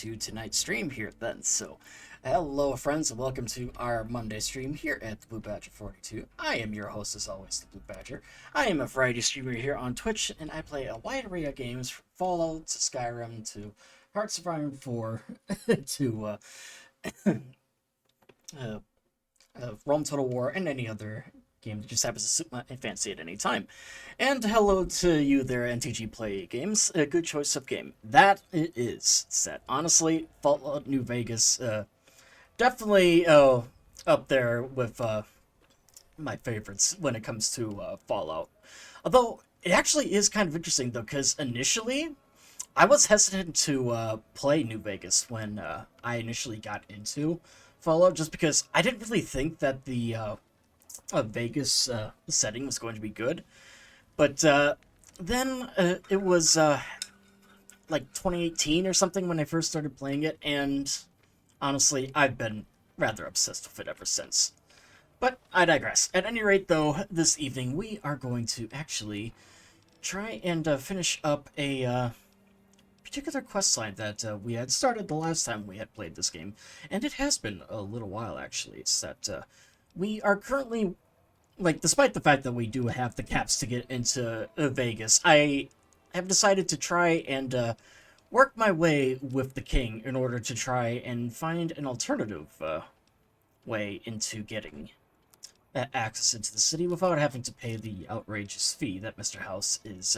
to tonight's stream here then. So, hello friends and welcome to our Monday stream here at the Blue Badger 42. I am your host as always, the Blue Badger. I am a variety streamer here on Twitch and I play a wide array of games from Fallout to Skyrim to Hearts of Iron 4 to Rome Total War and any other game that just happens to suit my fancy at any time. And hello to you there, NTG Play Games. A good choice of game. That it is. Set. Honestly, Fallout New Vegas, definitely up there with my favorites when it comes to Fallout. Although, it actually is kind of interesting, though, because initially, I was hesitant to play New Vegas when I initially got into Fallout, just because I didn't really think that the Vegas setting was going to be good. But then it was like 2018 or something when I first started playing it, and honestly, I've been rather obsessed with it ever since. But I digress. At any rate, though, this evening we are going to actually try and finish up a particular quest line that we had started the last time we had played this game, and it has been a little while actually. It's that we are currently, like, despite the fact that we do have the caps to get into Vegas, I have decided to try and work my way with the king in order to try and find an alternative way into getting access into the city without having to pay the outrageous fee that Mr. House is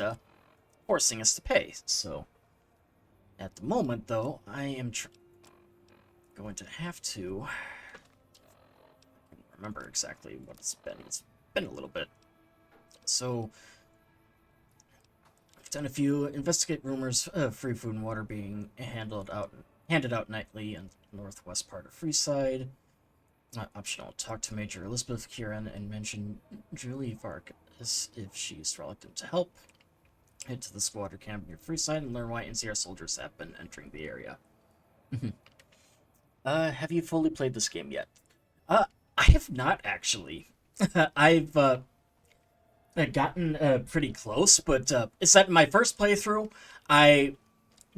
forcing us to pay. So, at the moment, though, I am going to have to remember exactly what it's been. It's been a little bit. So, I've done a few investigate rumors of free food and water being handed out nightly in the northwest part of Freeside. Optional, talk to Major Elizabeth Kieran and mention Julie Vargas if she's reluctant to help. Head to the squatter camp near Freeside and learn why NCR soldiers have been entering the area. Have you fully played this game yet? I have not, actually. I've gotten pretty close, but it's that in my first playthrough, I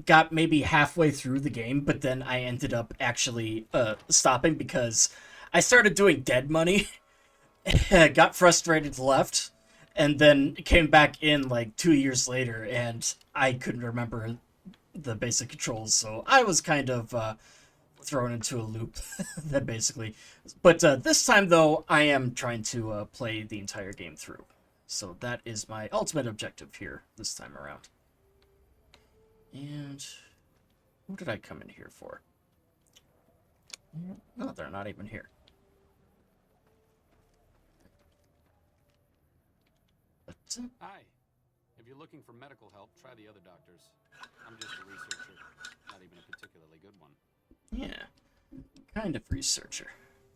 got maybe halfway through the game, but then I ended up actually stopping because I started doing dead money, got frustrated, left, and then came back in like 2 years later, and I couldn't remember the basic controls, so I was kind of thrown into a loop, that basically. But this time, though, I am trying to play the entire game through. So that is my ultimate objective here this time around. And who did I come in here for? No, they're not even here. But, Hi. If you're looking for medical help, try the other doctors. I'm just a researcher, not even a particularly good one. yeah, kind of researcher.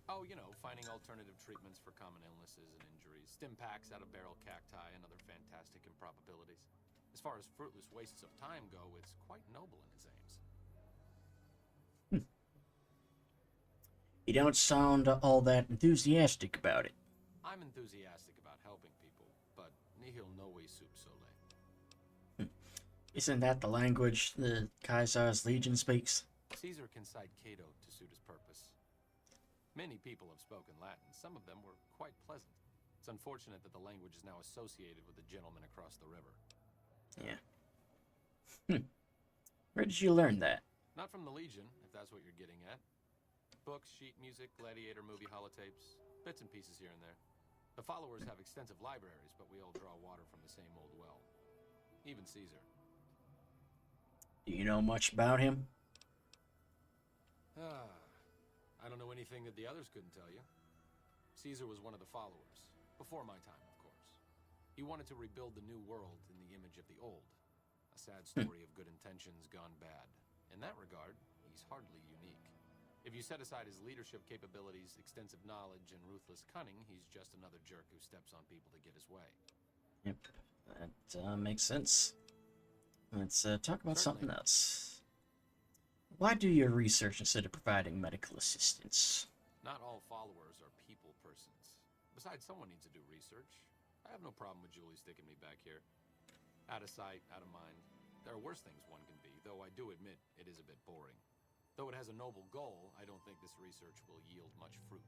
Oh, you know, finding alternative treatments for common illnesses and injuries, stim packs out of barrel cacti, and other fantastic improbabilities. As far as fruitless wastes of time go, it's quite noble in its aims. You don't sound all that enthusiastic about it. I'm enthusiastic about helping people, but nihil novi sub sole. Isn't that the language the Caesar's Legion speaks? Caesar can cite Cato to suit his purpose. Many people have spoken Latin. Some of them were quite pleasant. It's unfortunate that the language is now associated with the gentleman across the river. Yeah. Where did you learn that? Not from the Legion, if that's what you're getting at. Books, sheet music, gladiator movie holotapes, bits and pieces here and there. The followers have extensive libraries, but we all draw water from the same old well. Even Caesar. Do you know much about him? I don't know anything that the others couldn't tell you. Caesar was one of the followers, before my time, of course. He wanted to rebuild the new world in the image of the old. A sad story of good intentions gone bad. In that regard, he's hardly unique. If you set aside his leadership capabilities, extensive knowledge, and ruthless cunning, he's just another jerk who steps on people to get his way. Yep, that makes sense. Let's talk about something else. Why do your research instead of providing medical assistance? Not all followers are people persons. Besides, someone needs to do research. I have no problem with Julie sticking me back here. Out of sight, out of mind. There are worse things one can be, though I do admit it is a bit boring. Though it has a noble goal, I don't think this research will yield much fruit.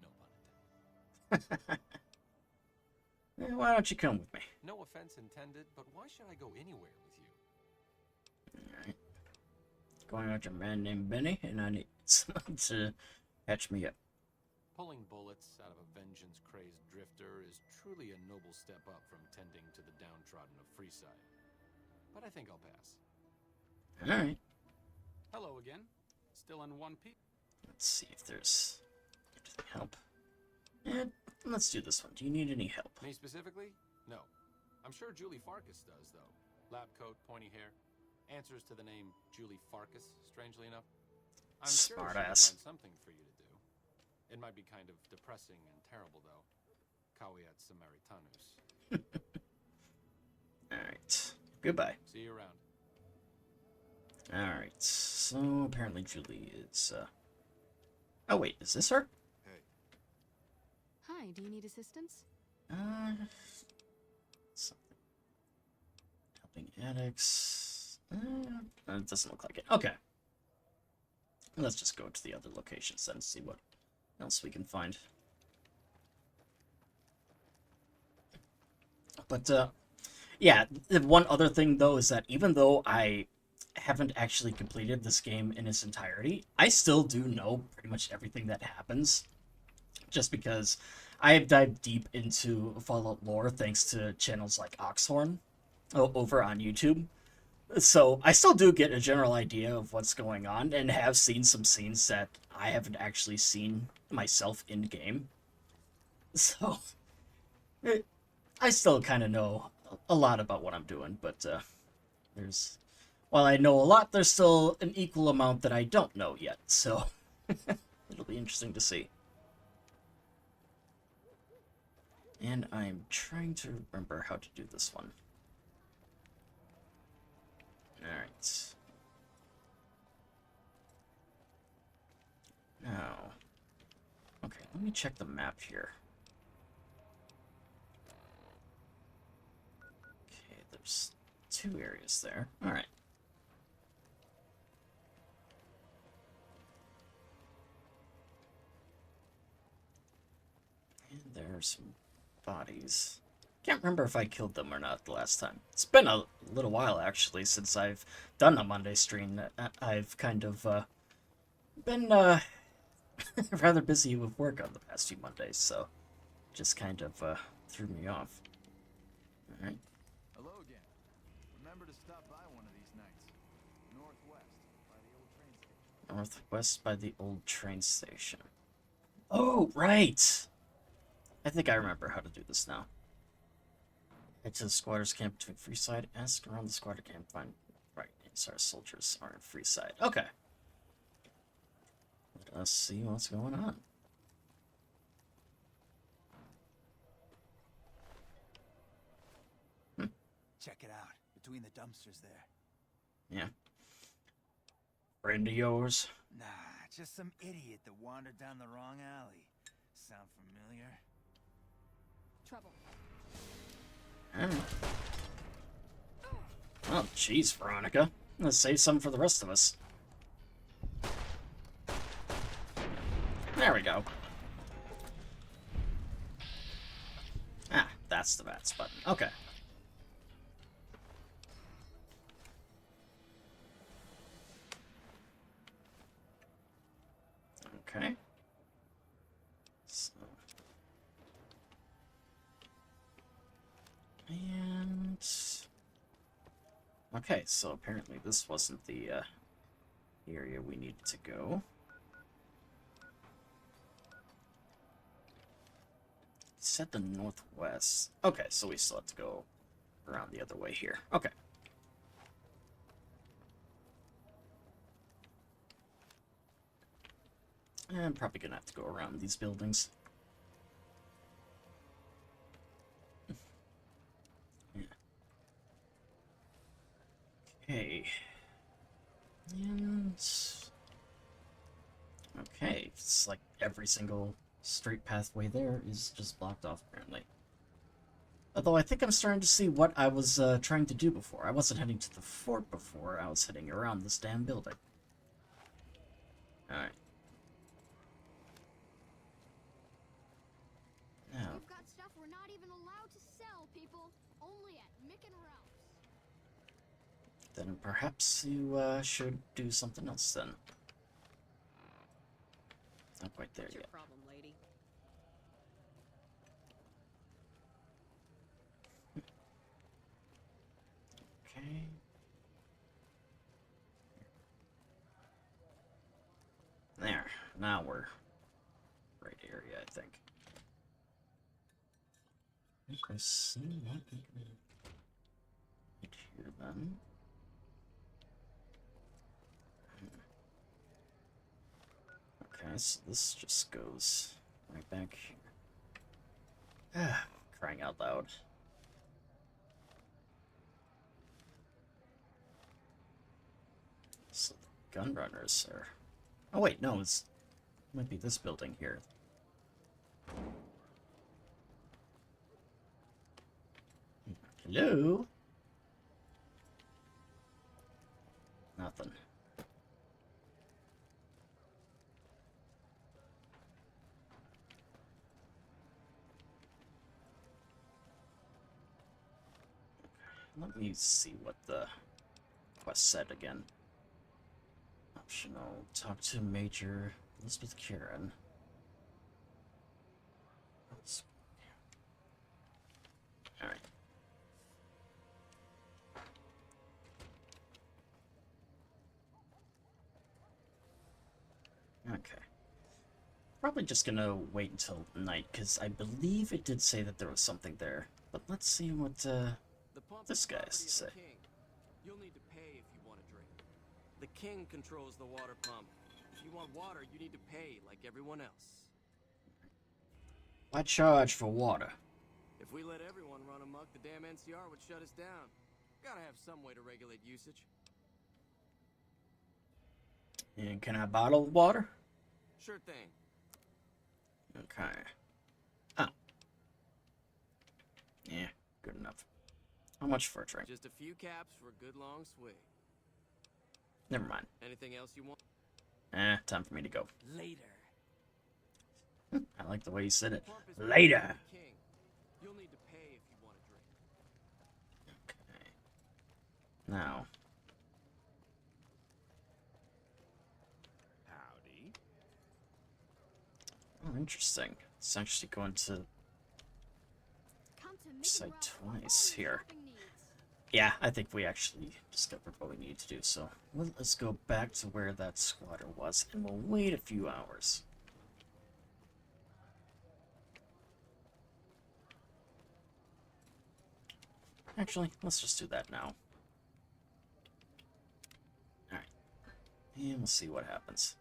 No pun intended. Why don't you come with me? No offense intended, but why should I go anywhere with you? Alright. Going after a man named Benny, and I need someone to catch me up. Pulling bullets out of a vengeance-crazed drifter is truly a noble step up from tending to the downtrodden of Freeside. But I think I'll pass. Alright. Hello again. Still in one piece. Let's see if there's anything help. And let's do this one. Do you need any help? Me specifically? No. I'm sure Julie Farkas does, though. Lab coat, pointy hair. Answers to the name Julie Farkas, strangely enough. I'm sure Smart she'll ass. find something for you to do. It might be kind of depressing and terrible, though. Caveat Samaritanus. Alright. Goodbye. See you around. Alright. So apparently Julie is Oh wait, is this her? Hey. Hi, do you need assistance? Something. Helping addicts. It doesn't look like it. Okay. Let's just go to the other locations then and see what else we can find. But, yeah, the one other thing, though, is that even though I haven't actually completed this game in its entirety, I still do know pretty much everything that happens. Just because I have dived deep into Fallout lore thanks to channels like Oxhorn over on YouTube. So I still do get a general idea of what's going on and have seen some scenes that I haven't actually seen myself in-game. So I still kind of know a lot about what I'm doing, but while I know a lot, there's still an equal amount that I don't know yet, so it'll be interesting to see. And I'm trying to remember how to do this one. Alright. Now. Okay, let me check the map here. Okay, there's 2 areas there. Alright. And there are some bodies. Can't remember if I killed them or not the last time. It's been a little while, actually, since I've done a Monday stream. I've kind of been rather busy with work on the past few Mondays, so just kind of threw me off. Alright. Hello again. Remember to stop by one of these nights. Northwest, by the old train station. Northwest by the old train station. Oh, right! I think I remember how to do this now. Head to the squatters camp between Freeside. Ask around the squatter camp. Find right NCR soldiers are in Freeside. Okay. Let us see what's going on. Check it out. Between the dumpsters there. Yeah. Friend of yours? Nah, just some idiot that wandered down the wrong alley. Sound familiar? Trouble. Oh, jeez, Veronica. Let's save some for the rest of us. There we go. Ah, that's the VATS button. Okay. Okay. So. And... okay, so apparently this wasn't the area we needed to go. It said the northwest. Okay, so we still have to go around the other way here. Okay. I'm probably gonna have to go around these buildings. Yeah. Okay. And... okay, it's like every single straight pathway there is just blocked off, apparently. Although I think I'm starting to see what I was trying to do before. I wasn't heading to the fort before, I was heading around this damn building. to sell, people. Only at Mick and Ralph's. Then perhaps you should do something else then. Not quite there What's your yet. problem, lady? Okay. There. Now we're right area, I think. Okay, see what we can right here then. Okay, so this just goes right back here. Ah, crying out loud. So the gun runners are. Oh wait, no, it might be this building here. Hello? Nothing. Let me see what the quest said again. Optional. Talk to Major Elizabeth Kieran. Alright. Okay. Probably just gonna wait until night, because I believe it did say that there was something there. But let's see what, The pump this is guy has property to of the say. king. You'll need to pay if you want a drink. The king controls the water pump. If you want water, you need to pay like everyone else. Why charge for water? If we let everyone run amok, the damn NCR would shut us down. Gotta have some way to regulate usage. And can I bottle water? Sure thing. Okay. Oh. Yeah, good enough. How much for a drink? Just a few caps for a good long swig. Never mind. Anything else you want? Time for me to go. Later. I like the way you said it. Pump is Later! property of the king. You'll need to pay if you want a drink. Okay. Now. Howdy. Oh, interesting. It's actually going to Come to Mick site and Ralph's for all twice your here. shopping needs. Yeah, I think we actually discovered what we need to do, so let's go back to where that squatter was, and we'll wait a few hours. Actually, let's just do that now. Alright. And we'll see what happens.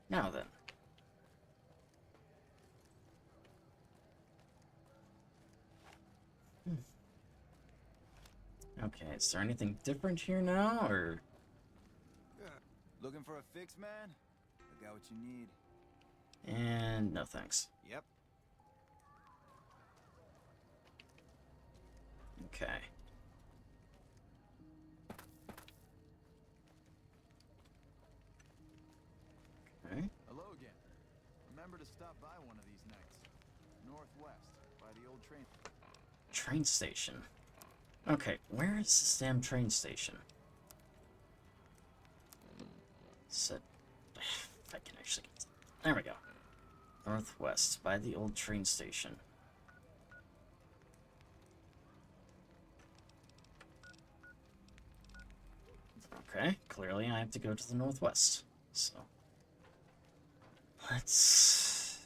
Now then. Okay, is there anything different here now, or... Looking for a fix, man? I got what you need. And no thanks. Yep. Okay. Okay. Hello again. Remember to stop by one of these nights. Northwest, by the old train. Train station. Okay, where is this damn train station? Said, if I can actually get... There we go. Northwest, by the old train station. Okay, clearly I have to go to the northwest. So, let's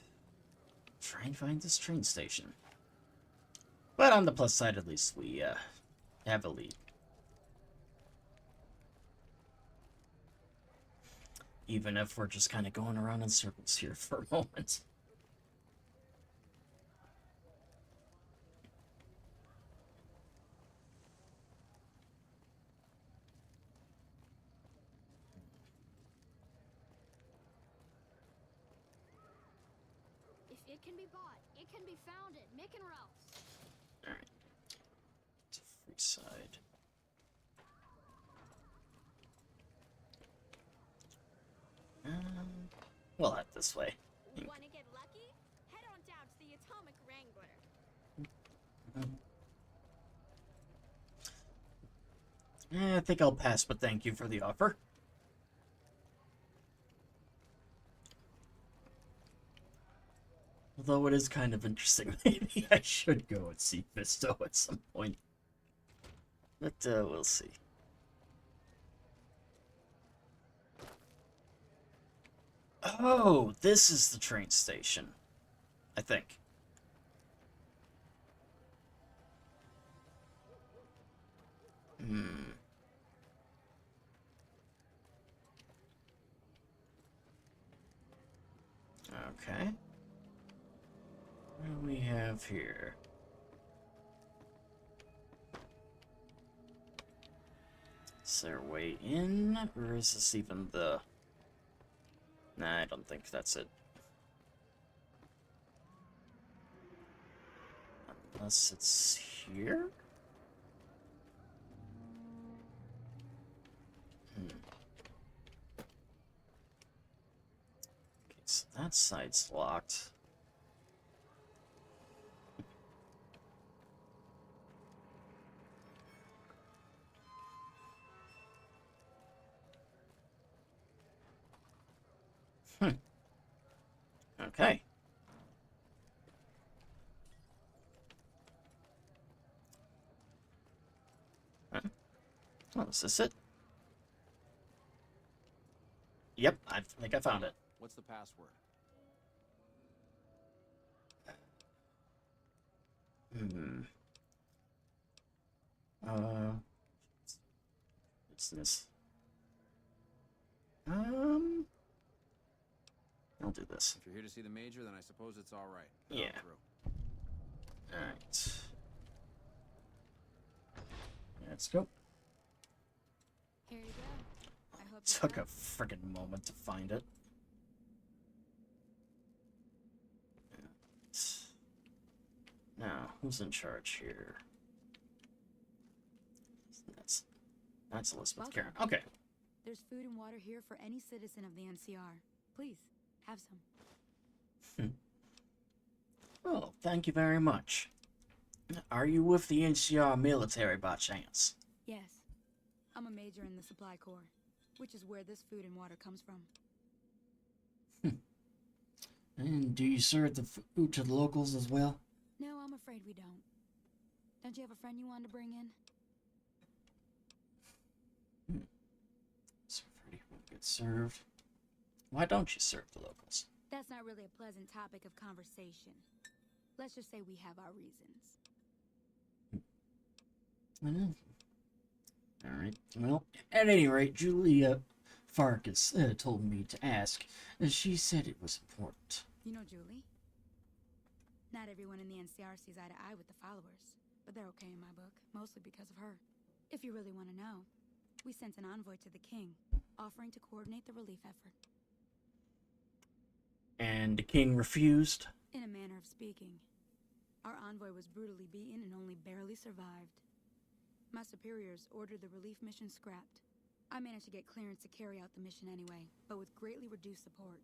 try and find this train station. But on the plus side, at least we have a lead. Even if we're just kind of going around in circles here for a moment. If it can be bought, it can be found at Mick and Ralph's. Alright. It's a free side. We'll head this way. Want to get lucky? Head on down to the atomic I think I'll pass, but thank you for the offer. Although it is kind of interesting. Maybe I should go and see Fisto at some point. But, we'll see. Oh, this is the train station. I think. Okay. What do we have here? Is there a way in? Or is this even the... Nah, I don't think that's it. Unless it's here? Okay, so that side's locked. Okay. Huh? Oh, is this it? Yep, I think I found it. What's the password? What's this? I'll do this. If you're here to see the Major, then I suppose it's all right. Yeah. Through. Alright. Let's go. Here you go. I hope you Took got a friggin' moment to find it. Now, who's in charge here? That's Elizabeth Karen. Okay. There's food and water here for any citizen of the NCR. Please, have some. Well, thank you very much. Are you with the NCR military by chance? Yes, I'm a major in the Supply Corps, which is where this food and water comes from. And do you serve the food to the locals as well? No, I'm afraid we don't. Don't you have a friend you wanted to bring in? So Freddy won't get served. Why don't you serve the locals? That's not really a pleasant topic of conversation. Let's just say we have our reasons. Alright, well, at any rate, Julia Farkas told me to ask. She said it was important. You know Julie? Not everyone in the NCR sees eye to eye with the followers, but they're okay in my book, mostly because of her. If you really want to know, we sent an envoy to the king, offering to coordinate the relief effort. And the king refused? In a manner of speaking. Our envoy was brutally beaten and only barely survived. My superiors ordered the relief mission scrapped. I managed to get clearance to carry out the mission anyway, but with greatly reduced support.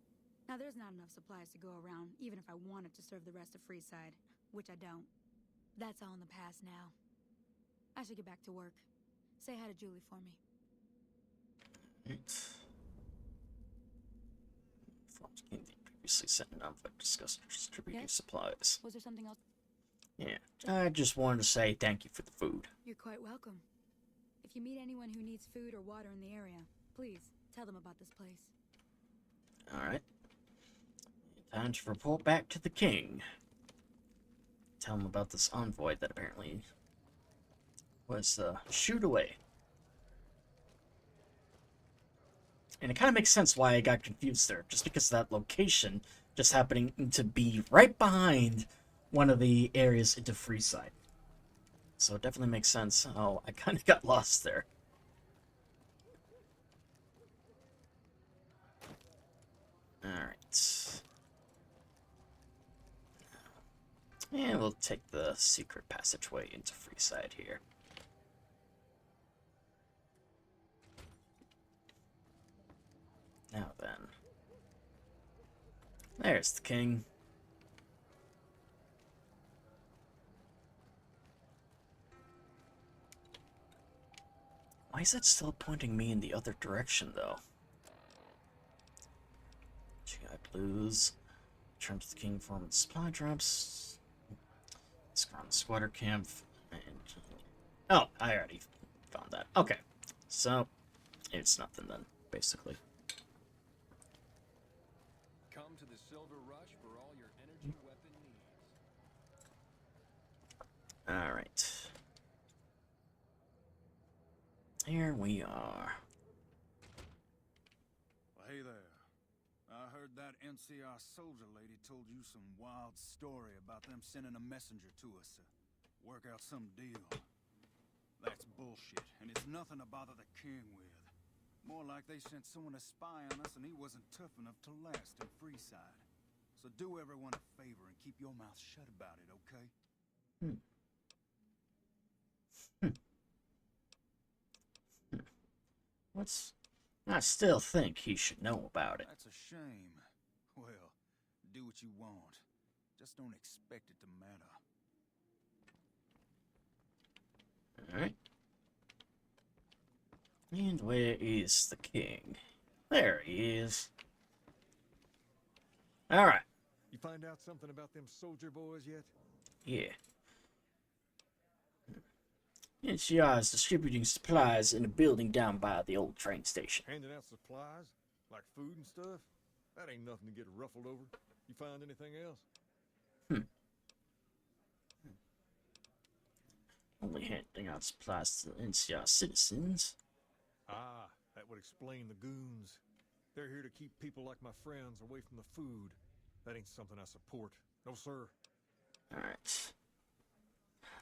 Now there's not enough supplies to go around, even if I wanted to serve the rest of Freeside, which I don't. That's all in the past now. I should get back to work. Say hi to Julie for me. Previously sent an envoy to discuss distributing supplies. Was there something else? Yeah, I just wanted to say thank you for the food. You're quite welcome. If you meet anyone who needs food or water in the area, please tell them about this place. Alright. Time to report back to the king. Tell him about this envoy that apparently was shooed away. And it kind of makes sense why I got confused there, just because of that location just happening to be right behind one of the areas into Freeside. So it definitely makes sense. Oh, I kind of got lost there. Alright. And we'll take the secret passageway into Freeside here. Now then. There's the king. Why is it still pointing me in the other direction, though? GI Blues. Return to the King form of supply drops. Let's go on the squatter camp. And... oh, I already found that. Okay. So, it's nothing then, basically. Come to the Silver Rush for all your energy weapon needs. Alright. Here we are. Well, hey there. I heard that NCR soldier lady told you some wild story about them sending a messenger to us to work out some deal. That's bullshit, and it's nothing to bother the king with. More like they sent someone to spy on us and he wasn't tough enough to last in Freeside. So do everyone a favor and keep your mouth shut about it, okay? I still think he should know about it. That's a shame. Well, do what you want. Just don't expect it to matter. Alright. And where is the king? There he is. Alright. You find out something about them soldier boys yet? Yeah. NCR is distributing supplies in a building down by the old train station. Handing out supplies? Like food and stuff? That ain't nothing to get ruffled over. You find anything else? Only handing out supplies to the NCR citizens. Ah, that would explain the goons. They're here to keep people like my friends away from the food. That ain't something I support. No, sir. Alright.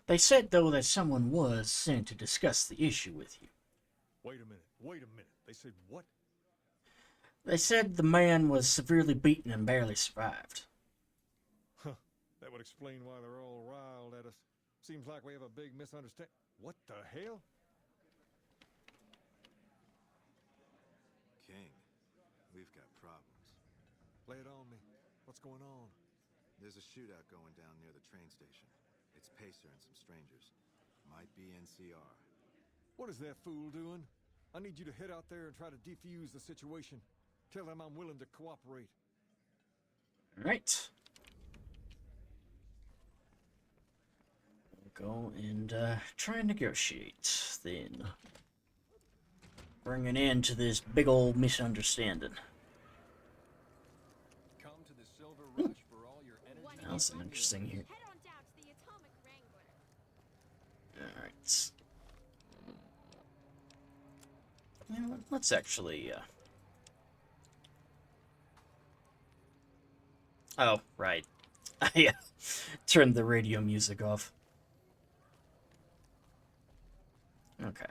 They said, though, that someone was sent to discuss the issue with you. Wait a minute. They said what? They said the man was severely beaten and barely survived. Huh. That would explain why they're all riled at us. Seems like we have a big misunderstanding. What the hell? King, we've got problems. Lay it on me. What's going on? There's a shootout going down near the train station. It's Pacer and some strangers. Might be NCR. What is that fool doing? I need you to head out there and try to defuse the situation. Tell them I'm willing to cooperate. Alright. We'll go and try and negotiate, then. Bring an end to this big old misunderstanding. Come to the Silver Rush for all your energy. That's an interesting here. Head on down to the Atomic Wrangler. Alright. Yeah, let's actually, oh, right. I turned the radio music off. Okay.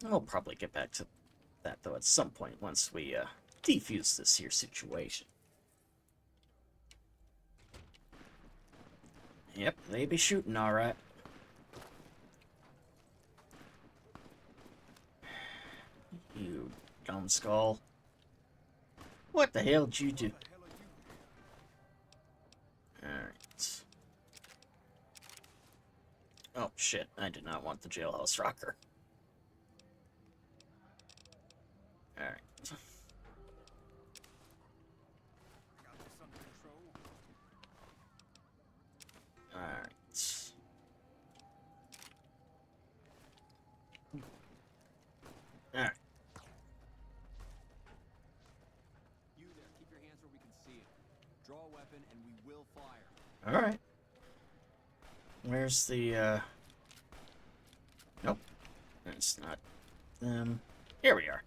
We'll probably get back to that, though, at some point once we, defuse this here situation. Yep, they be shooting alright. You dumb skull. What the hell did you do? Alright. Oh shit, I did not want the jailhouse rocker. Alright. Alright. Alright. You there, keep your hands where we can see it. Draw a weapon and we will fire. Alright. Where's the, nope. That's not them. Here we are.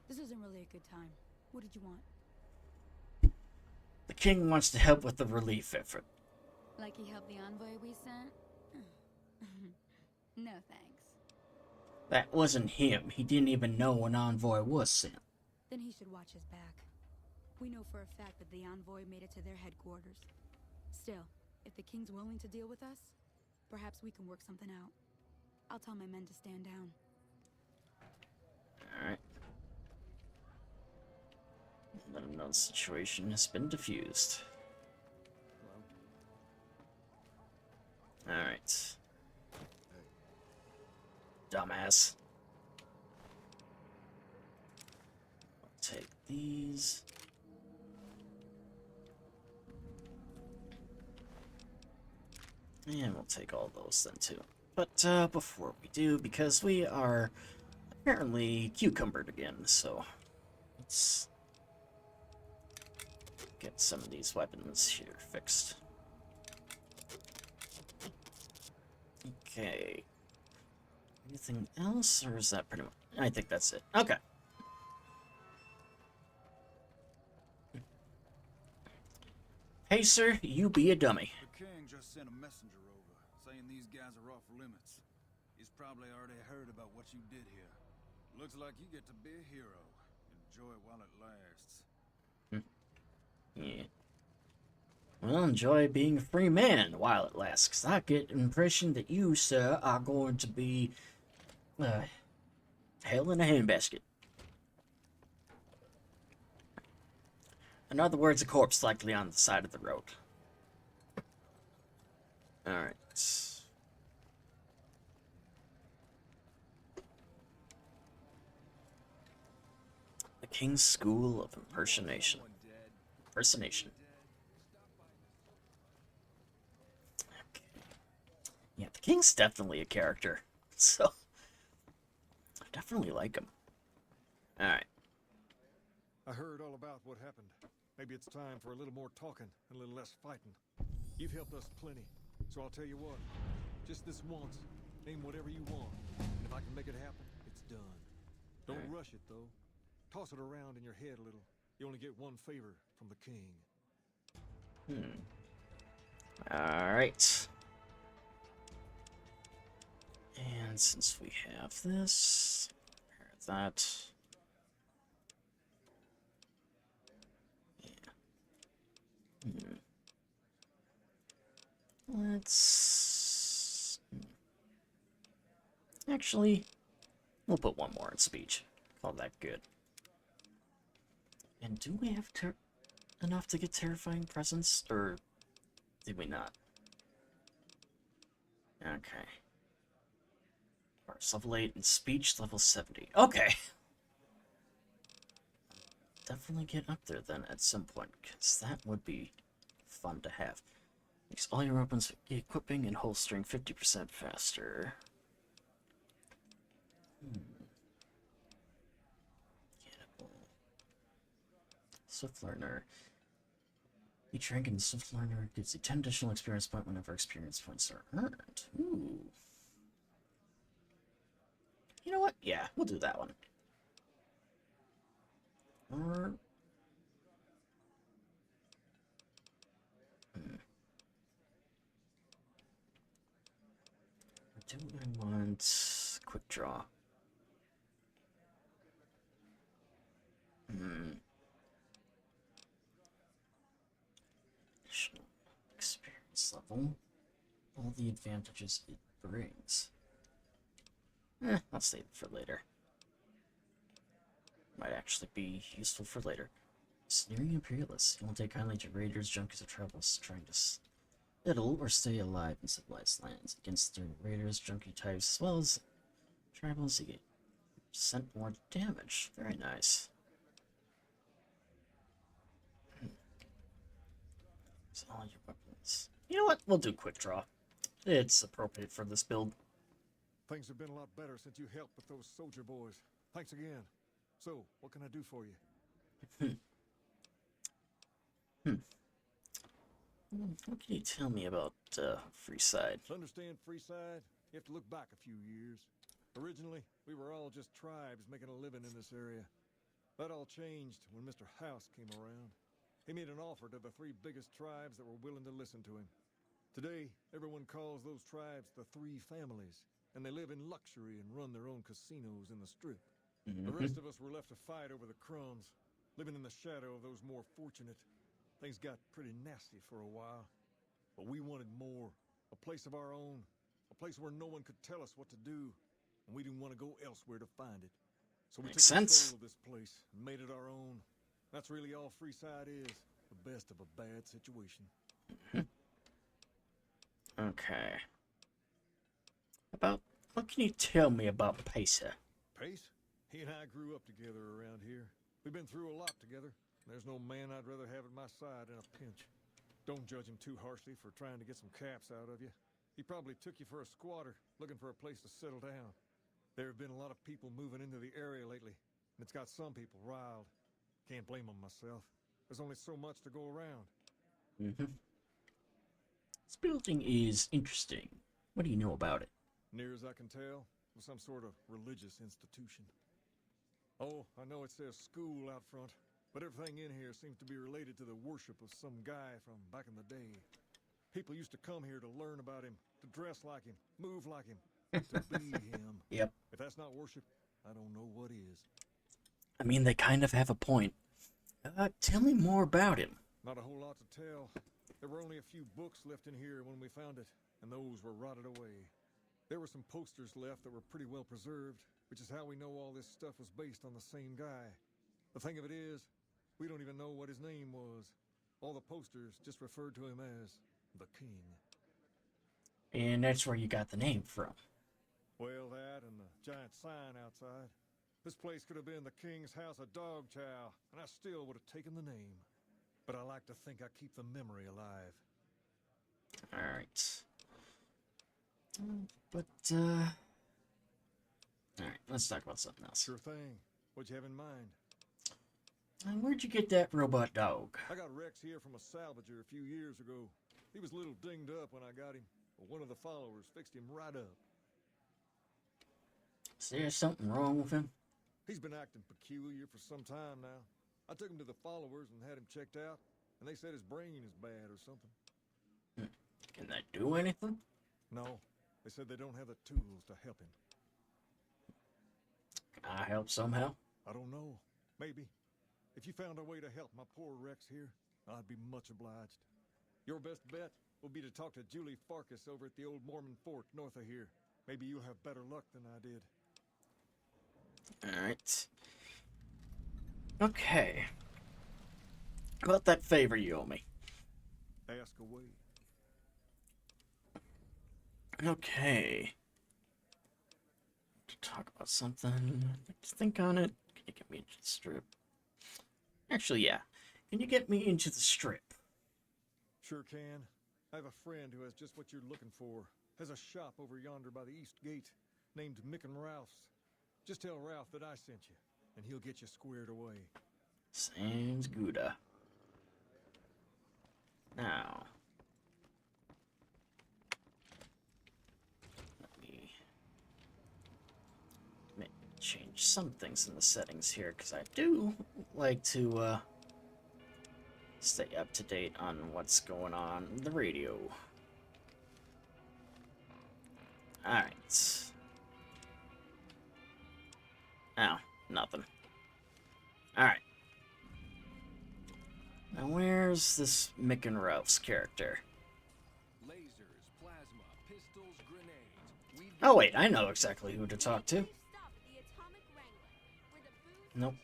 This isn't really a good time. What did you want? The king wants to help with the relief effort. Like he helped the envoy we sent? No thanks. That wasn't him. He didn't even know an envoy was sent. Then he should watch his back. We know for a fact that the envoy made it to their headquarters. Still, if the king's willing to deal with us, perhaps we can work something out. I'll tell my men to stand down. Alright. Let him know the situation has been diffused. Alright. Dumbass. these. And we'll take all those then too. But before we do, because we are apparently cucumbered again, so let's get some of these weapons here fixed. Okay. Anything else, or is that pretty much? I think that's it. Okay. Hey, sir, you be a dummy. The king just sent a messenger over, saying these guys are off limits. He's probably already heard about what you did here. Looks like you get to be a hero. Enjoy it while it lasts. Yeah. Well, enjoy being a free man while it lasts, 'cause I get the impression that you, sir, are going to be, hell in a handbasket. In other words, a corpse likely on the side of the road. Alright. The King's School of Impersonation. Impersonation. Okay. Yeah, the King's definitely a character. So, I definitely like him. Alright. I heard all about what happened. Maybe it's time for a little more talking and a little less fighting. You've helped us plenty, so I'll tell you what. Just this once, name whatever you want, and if I can make it happen, it's done. Don't rush it, though. Toss it around in your head a little. You only get one favor from the king. Alright. And since we have this, repair that. Let's... Actually, we'll put one more in speech. Call that good. And do we have enough to get Terrifying Presence, or did we not? Okay. Parts level 8 and speech level 70. Okay. Definitely get up there then at some point, because that would be fun to have. Makes all your weapons equipping and holstering 50% faster. Swift Learner. Each rank in Swift Learner gives you 10 additional experience points whenever experience points are earned. Ooh. You know what? Yeah, we'll do that one. Or... do I want quick draw? Additional experience level. All the advantages it brings. I'll save it for later. Might actually be useful for later. Sneering Imperialists. You won't take kindly to raiders, junkies, or travelers trying to settle or stay alive in civilized lands. Against the raiders, junkie types, as well as tribals, you get % more damage. Very nice. So all your weapons. You know what? We'll do quick draw. It's appropriate for this build. Things have been a lot better since you helped with those soldier boys. Thanks again. So, what can I do for you? What can you tell me about Freeside? To understand Freeside, you have to look back a few years. Originally, we were all just tribes making a living in this area. That all changed when Mr. House came around. He made an offer to the 3 biggest tribes that were willing to listen to him. Today, everyone calls those tribes the 3 families, and they live in luxury and run their own casinos in the Strip. The rest of us were left to fight over the crumbs, living in the shadow of those more fortunate. Things got pretty nasty for a while, but we wanted more. A place of our own, a place where no one could tell us what to do, and we didn't want to go elsewhere to find it. So we took control of this place and made it our own. That's really all Freeside is, the best of a bad situation. Okay. What can you tell me about Pacer? Pace? He and I grew up together around here. We've been through a lot together. There's no man I'd rather have at my side in a pinch. Don't judge him too harshly for trying to get some caps out of you. He probably took you for a squatter, looking for a place to settle down. There have been a lot of people moving into the area lately, and it's got some people riled. Can't blame them myself. There's only so much to go around. This building is interesting. What do you know about it? Near as I can tell, it was some sort of religious institution. Oh, I know it says school out front, but everything in here seems to be related to the worship of some guy from back in the day. People used to come here to learn about him, to dress like him, move like him, to be him. Yep. If that's not worship, I don't know what is. I mean, they kind of have a point. Tell me more about him. Not a whole lot to tell. There were only a few books left in here when we found it, and those were rotted away. There were some posters left that were pretty well preserved, which is how we know all this stuff was based on the same guy. The thing of it is, we don't even know what his name was. All the posters just referred to him as the King. And that's where you got the name from. Well, that and the giant sign outside. This place could have been the King's House of Dog Chow, and I still would have taken the name. But I like to think I keep the memory alive. Alright. But, alright, let's talk about something else. Sure thing. What'd you have in mind? Where'd you get that robot dog? I got Rex here from a salvager a few years ago. He was a little dinged up when I got him, but one of the followers fixed him right up. Is there something wrong with him? He's been acting peculiar for some time now. I took him to the followers and had him checked out, and they said his brain is bad or something. Can that do anything? No, they said they don't have the tools to help him. Can I help somehow? I don't know. Maybe. If you found a way to help my poor Rex here, I'd be much obliged. Your best bet will be to talk to Julie Farkas over at the old Mormon fort north of here. Maybe you'll have better luck than I did. Alright. Okay. How about that favor you owe me? Ask away. Okay. To talk about something. Let's think on it. Can you get me into the strip? Actually, yeah. Can you get me into the strip? Sure can. I have a friend who has just what you're looking for. Has a shop over yonder by the east gate, named Mick and Ralph's. Just tell Ralph that I sent you, and he'll get you squared away. Sounds good. Now, let me change some things in the settings here, because I do like to stay up to date on what's going on in the radio. Alright. Oh, nothing. Alright. Now where's this Mick and Ralph's character? Lasers, plasma, pistols, grenades. Oh wait, I know exactly who to talk to. Nope.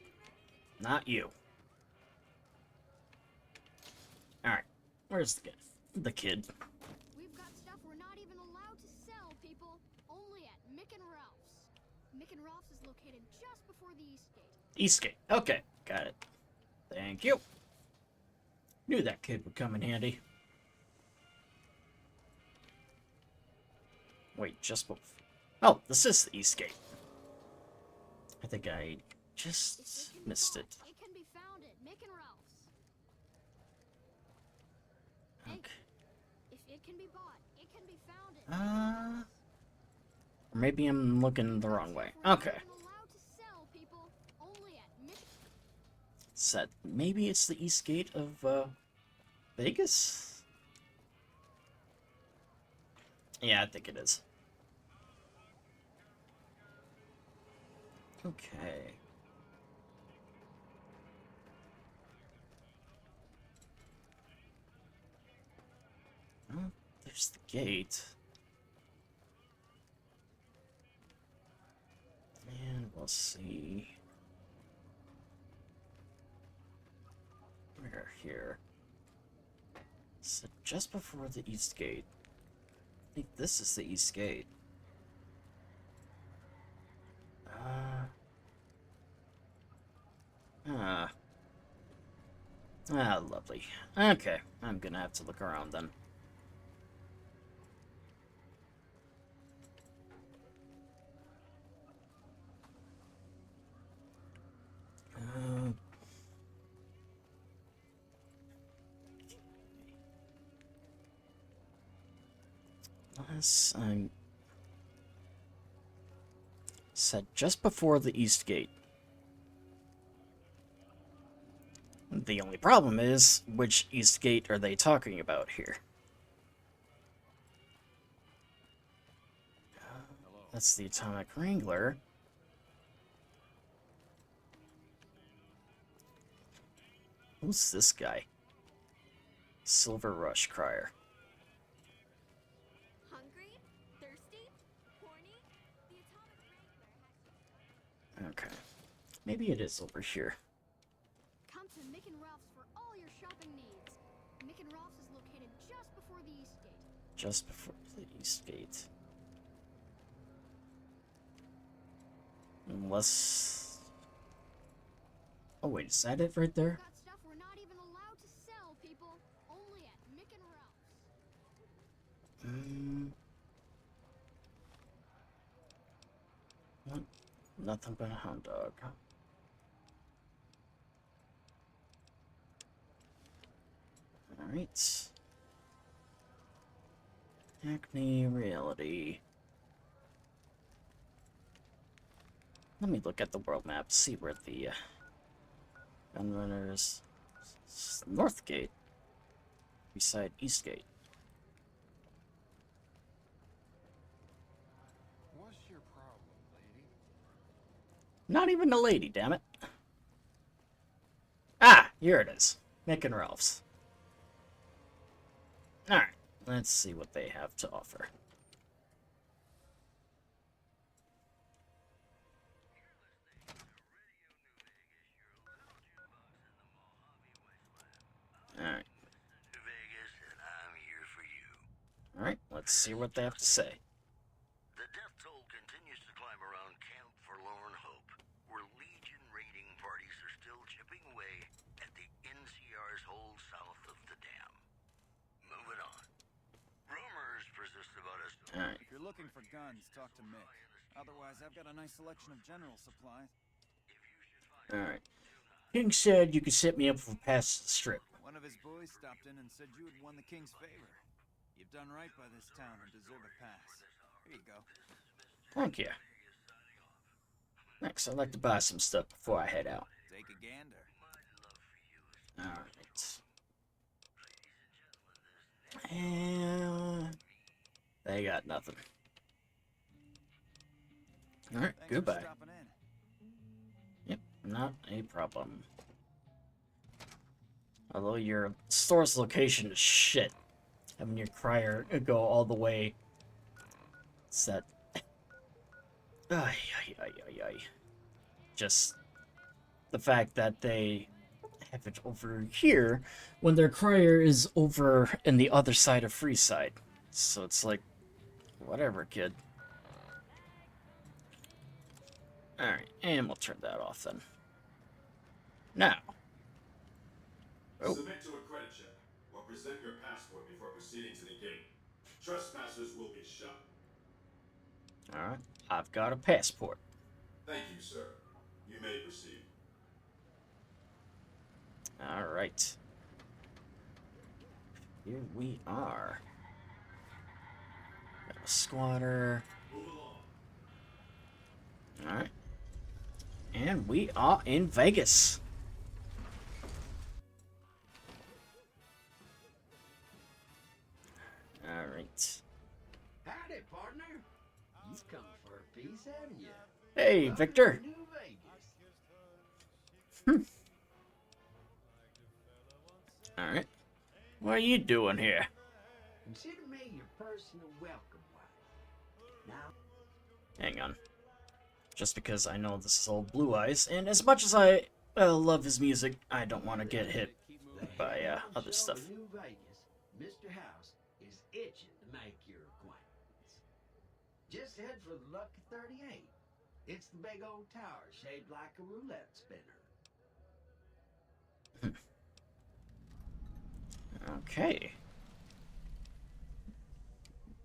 Not you. Alright. Where's the kid? The kid. We've got stuff we're not even allowed to sell, people. Only at Mick and Ralph's. Mick and Ralph's is located just before the East Gate. East Gate. Okay, got it. Thank you. Knew that kid would come in handy. Wait, just before. Oh, this is the East Gate. I think I just missed it. It can be found at Mick and Ralph's. Hey, Okay. if it can be bought, it can be found at Mick and Ralph's. Or maybe I'm looking the wrong way. Okay. We're not even allowed to sell, people. Only at Mick. Said maybe it's the East Gate of Vegas? Yeah, I think it is. Okay. Well, there's the gate. And we'll see. We're here. So just before the East Gate. I think this is the East Gate. Ah, lovely. Okay, I'm gonna have to look around then. Unless I'm set just before the East Gate. The only problem is, which East Gate are they talking about here? That's the Atomic Wrangler. Who's this guy? Silver Rush Crier. Hungry? Thirsty? Horny? The Atomic Wrangler has... Okay. Maybe it is over here. Come to Mick and Ralph's for all your shopping needs. Mick and Ralph's is located just before the East Gate. Just before the East Gate. Unless... Oh wait, is that it right there? Got stuff we're not even allowed to sell, people. Only at Mick and Ralph's. What? Nothing but a hound dog. Alright. Acne Reality. Let me look at the world map, see where the Gunrunners... North Gate. Beside East Gate. What's your problem, lady? Not even a lady, damn it. Ah, here it is. Mick and Ralph's. Alright, let's see what they have to offer. Alright. Vegas, and I'm here for you. Alright, let's see what they have to say. The death toll continues to climb around Camp Forlorn Hope, where Legion raiding parties are still chipping away at the NCR's hold south of the dam. Moving on. Rumors persist about us. Alright. If you're looking for guns, talk to Mick. Otherwise, I've got a nice selection of general supplies. Alright. King said you could set me up for past the strip. One of his boys stopped in and said you had won the king's favor. You've done right by this town and deserve a pass. Here you go. Thank you. Next, I'd like to buy some stuff before I head out. Take a gander. Alright. And... they got nothing. Alright, Thanks goodbye. For stopping in. Yep, not a problem. Although your store's location is shit. Having your crier go all the way. It's that... Ay, ay, ay, ay, ay. Just the fact that they have it over here when their crier is over in the other side of Freeside. So it's like, whatever, kid. Alright, and we'll turn that off then. Now. Oh. Submit to a credit check or present your passport before proceeding to the gate. Trespassers will be shot. Alright, I've got a passport. Thank you, sir. You may proceed. Alright. Here we are. Got a squatter. Move along. Alright. And we are in Vegas. Alright. Howdy, partner. You've come for a piece, haven't you? Hey, Victor. New Vegas. Alright. What are you doing here? Consider me your personal welcome wife. Now, Hang on. Just because I know this is all Blue Eyes, and as much as I love his music, I don't want to get hit by other stuff. in New Vegas, Mr. House is itching to make your acquaintance. Just head for the Lucky 38. It's the big old tower shaped like a roulette spinner. Okay.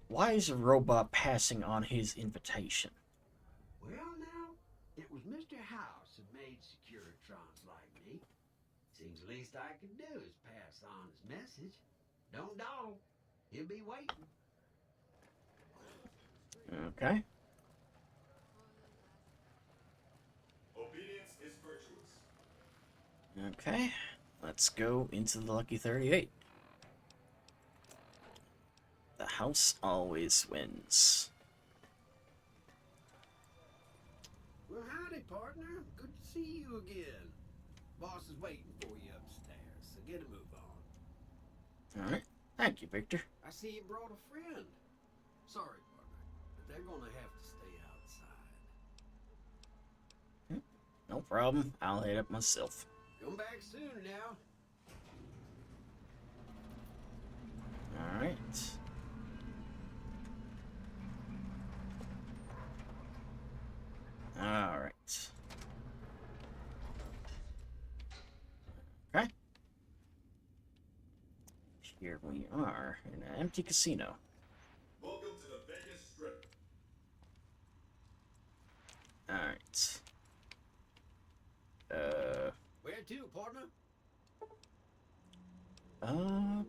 Why is a robot passing on his invitation? Well, now, it was Mr. House that made Securitrons like me. Seems the least I could do is pass on his message. Don't dawdle. He'll be waiting. Okay. Obedience is virtuous. Okay. Let's go into the Lucky 38. The house always wins. Well, howdy, partner. Good to see you again. Boss is waiting for you upstairs, so get a move on. Alright. Thank you, Victor. I see you brought a friend. Sorry, partner, but they're gonna have to stay outside. No problem. I'll hit it myself. Come back soon now. Alright. Alright. Okay. Here we are in an empty casino. Welcome to the Vegas Strip. Alright. Where to, partner?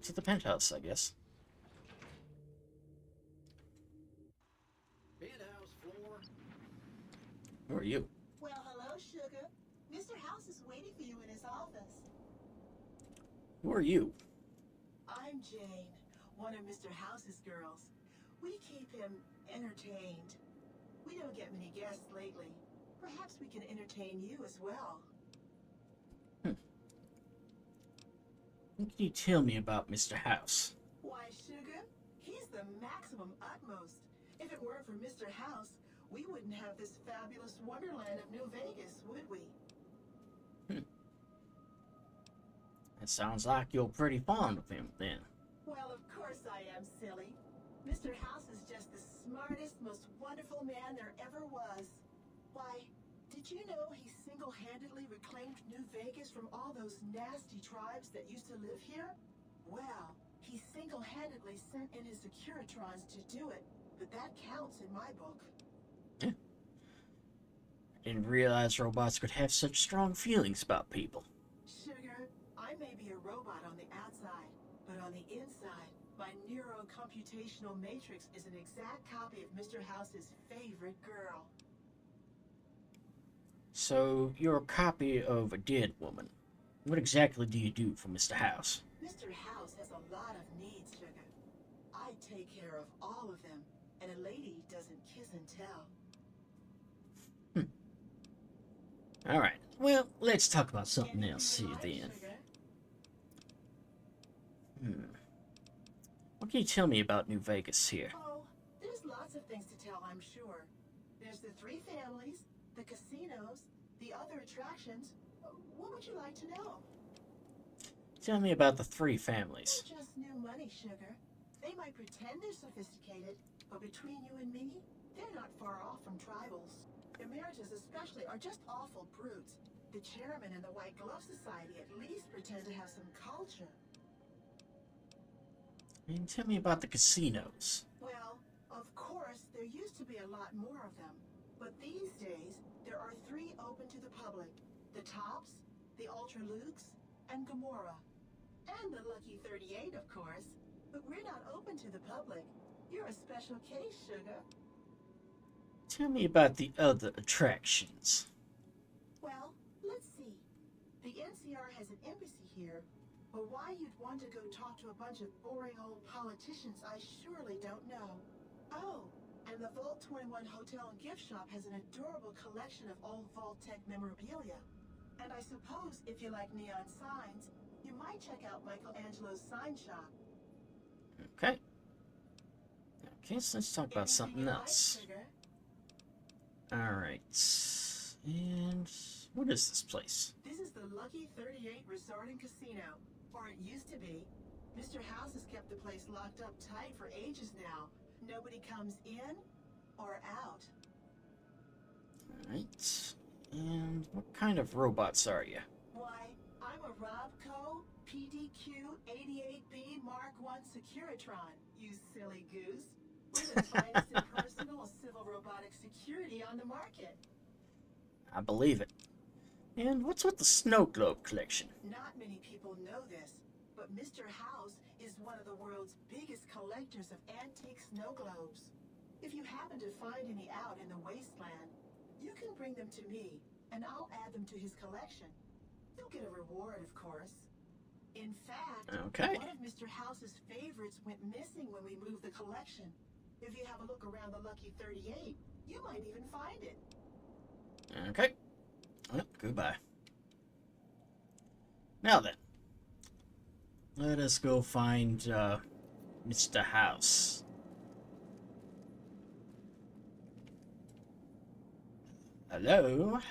To the penthouse, I guess. Penthouse floor. Who are you? Well, hello, Sugar. Mr. House is waiting for you in his office. Who are you? I'm Jane, one of Mr. House's girls. We keep him entertained. We don't get many guests lately. Perhaps we can entertain you as well. What can you tell me about Mr. House? Why, Sugar, he's the maximum utmost. If it weren't for Mr. House, we wouldn't have this fabulous wonderland of New Vegas, would we? It sounds like you're pretty fond of him, then. Well, of course I am, silly. Mr. House is just the smartest, most wonderful man there ever was. Why, did you know he single-handedly reclaimed New Vegas from all those nasty tribes that used to live here? Well, he single-handedly sent in his Securitrons to do it, but that counts in my book. I didn't realize robots could have such strong feelings about people. Sugar, I may be a robot on the outside, but on the inside, my neurocomputational matrix is an exact copy of Mr. House's favorite girl. So, you're a copy of a dead woman. What exactly do you do for Mr. House? Mr. House has a lot of needs, Sugar. I take care of all of them, and a lady doesn't kiss and tell. Alright, well, let's talk about something else here then. What can you tell me about New Vegas here? Oh, there's lots of things to tell, I'm sure. There's the three families, the casinos, the other attractions. What would you like to know? Tell me about the three families. They're just new money, Sugar. They might pretend they're sophisticated, but between you and me, they're not far off from tribals. Emeritus especially are just awful brutes. The chairman and the White Glove Society at least pretend to have some culture. And tell me about the casinos. Well, of course, there used to be a lot more of them. But these days, there are three open to the public. The Tops, the Ultra Lukes, and Gamora. And the Lucky 38, of course. But we're not open to the public. You're a special case, Sugar. Tell me about the other attractions. Well, let's see. The NCR has an embassy here, but why you'd want to go talk to a bunch of boring old politicians, I surely don't know. Oh, and the Vault 21 Hotel and Gift Shop has an adorable collection of old Vault-Tec memorabilia. And I suppose if you like neon signs, you might check out Michelangelo's sign shop. Okay. Okay, so let's talk about something else. Alright. And what is this place? This is the Lucky 38 Resort and Casino, or it used to be. Mr. House has kept the place locked up tight for ages now. Nobody comes in or out. Alright. And what kind of robots are you? Why, I'm a Robco PDQ-88B Mark I Securitron, you silly goose. We're the finest impersonal civil robotic security on the market. I believe it. And what's with the snow globe collection? Not many people know this, but Mr. House is one of the world's biggest collectors of antique snow globes. If you happen to find any out in the wasteland, you can bring them to me, and I'll add them to his collection. You'll get a reward, of course. In fact, one of Mr. House's favorites went missing when we moved the collection. If you have a look around the Lucky 38, you might even find it. Okay. Well, goodbye. Now then, let us go find Mr. House. Hello?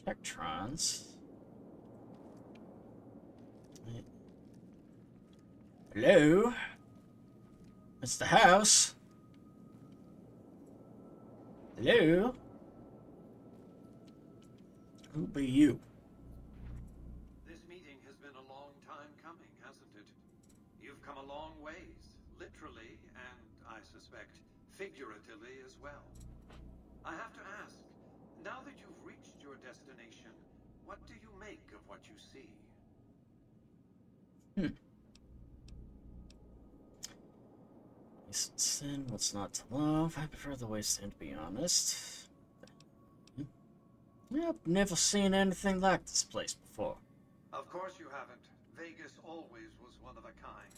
Electrons. Hello? Mr. House? Hello? Who be you? This meeting has been a long time coming, hasn't it? You've come a long ways, literally, and, I suspect, figuratively as well. I have to ask, now that you've reached your destination, what do you make of what you see? Sin, what's not to love? I prefer the wasteland, to be honest. I've never seen anything like this place before. Of course you haven't. Vegas always was one of a kind.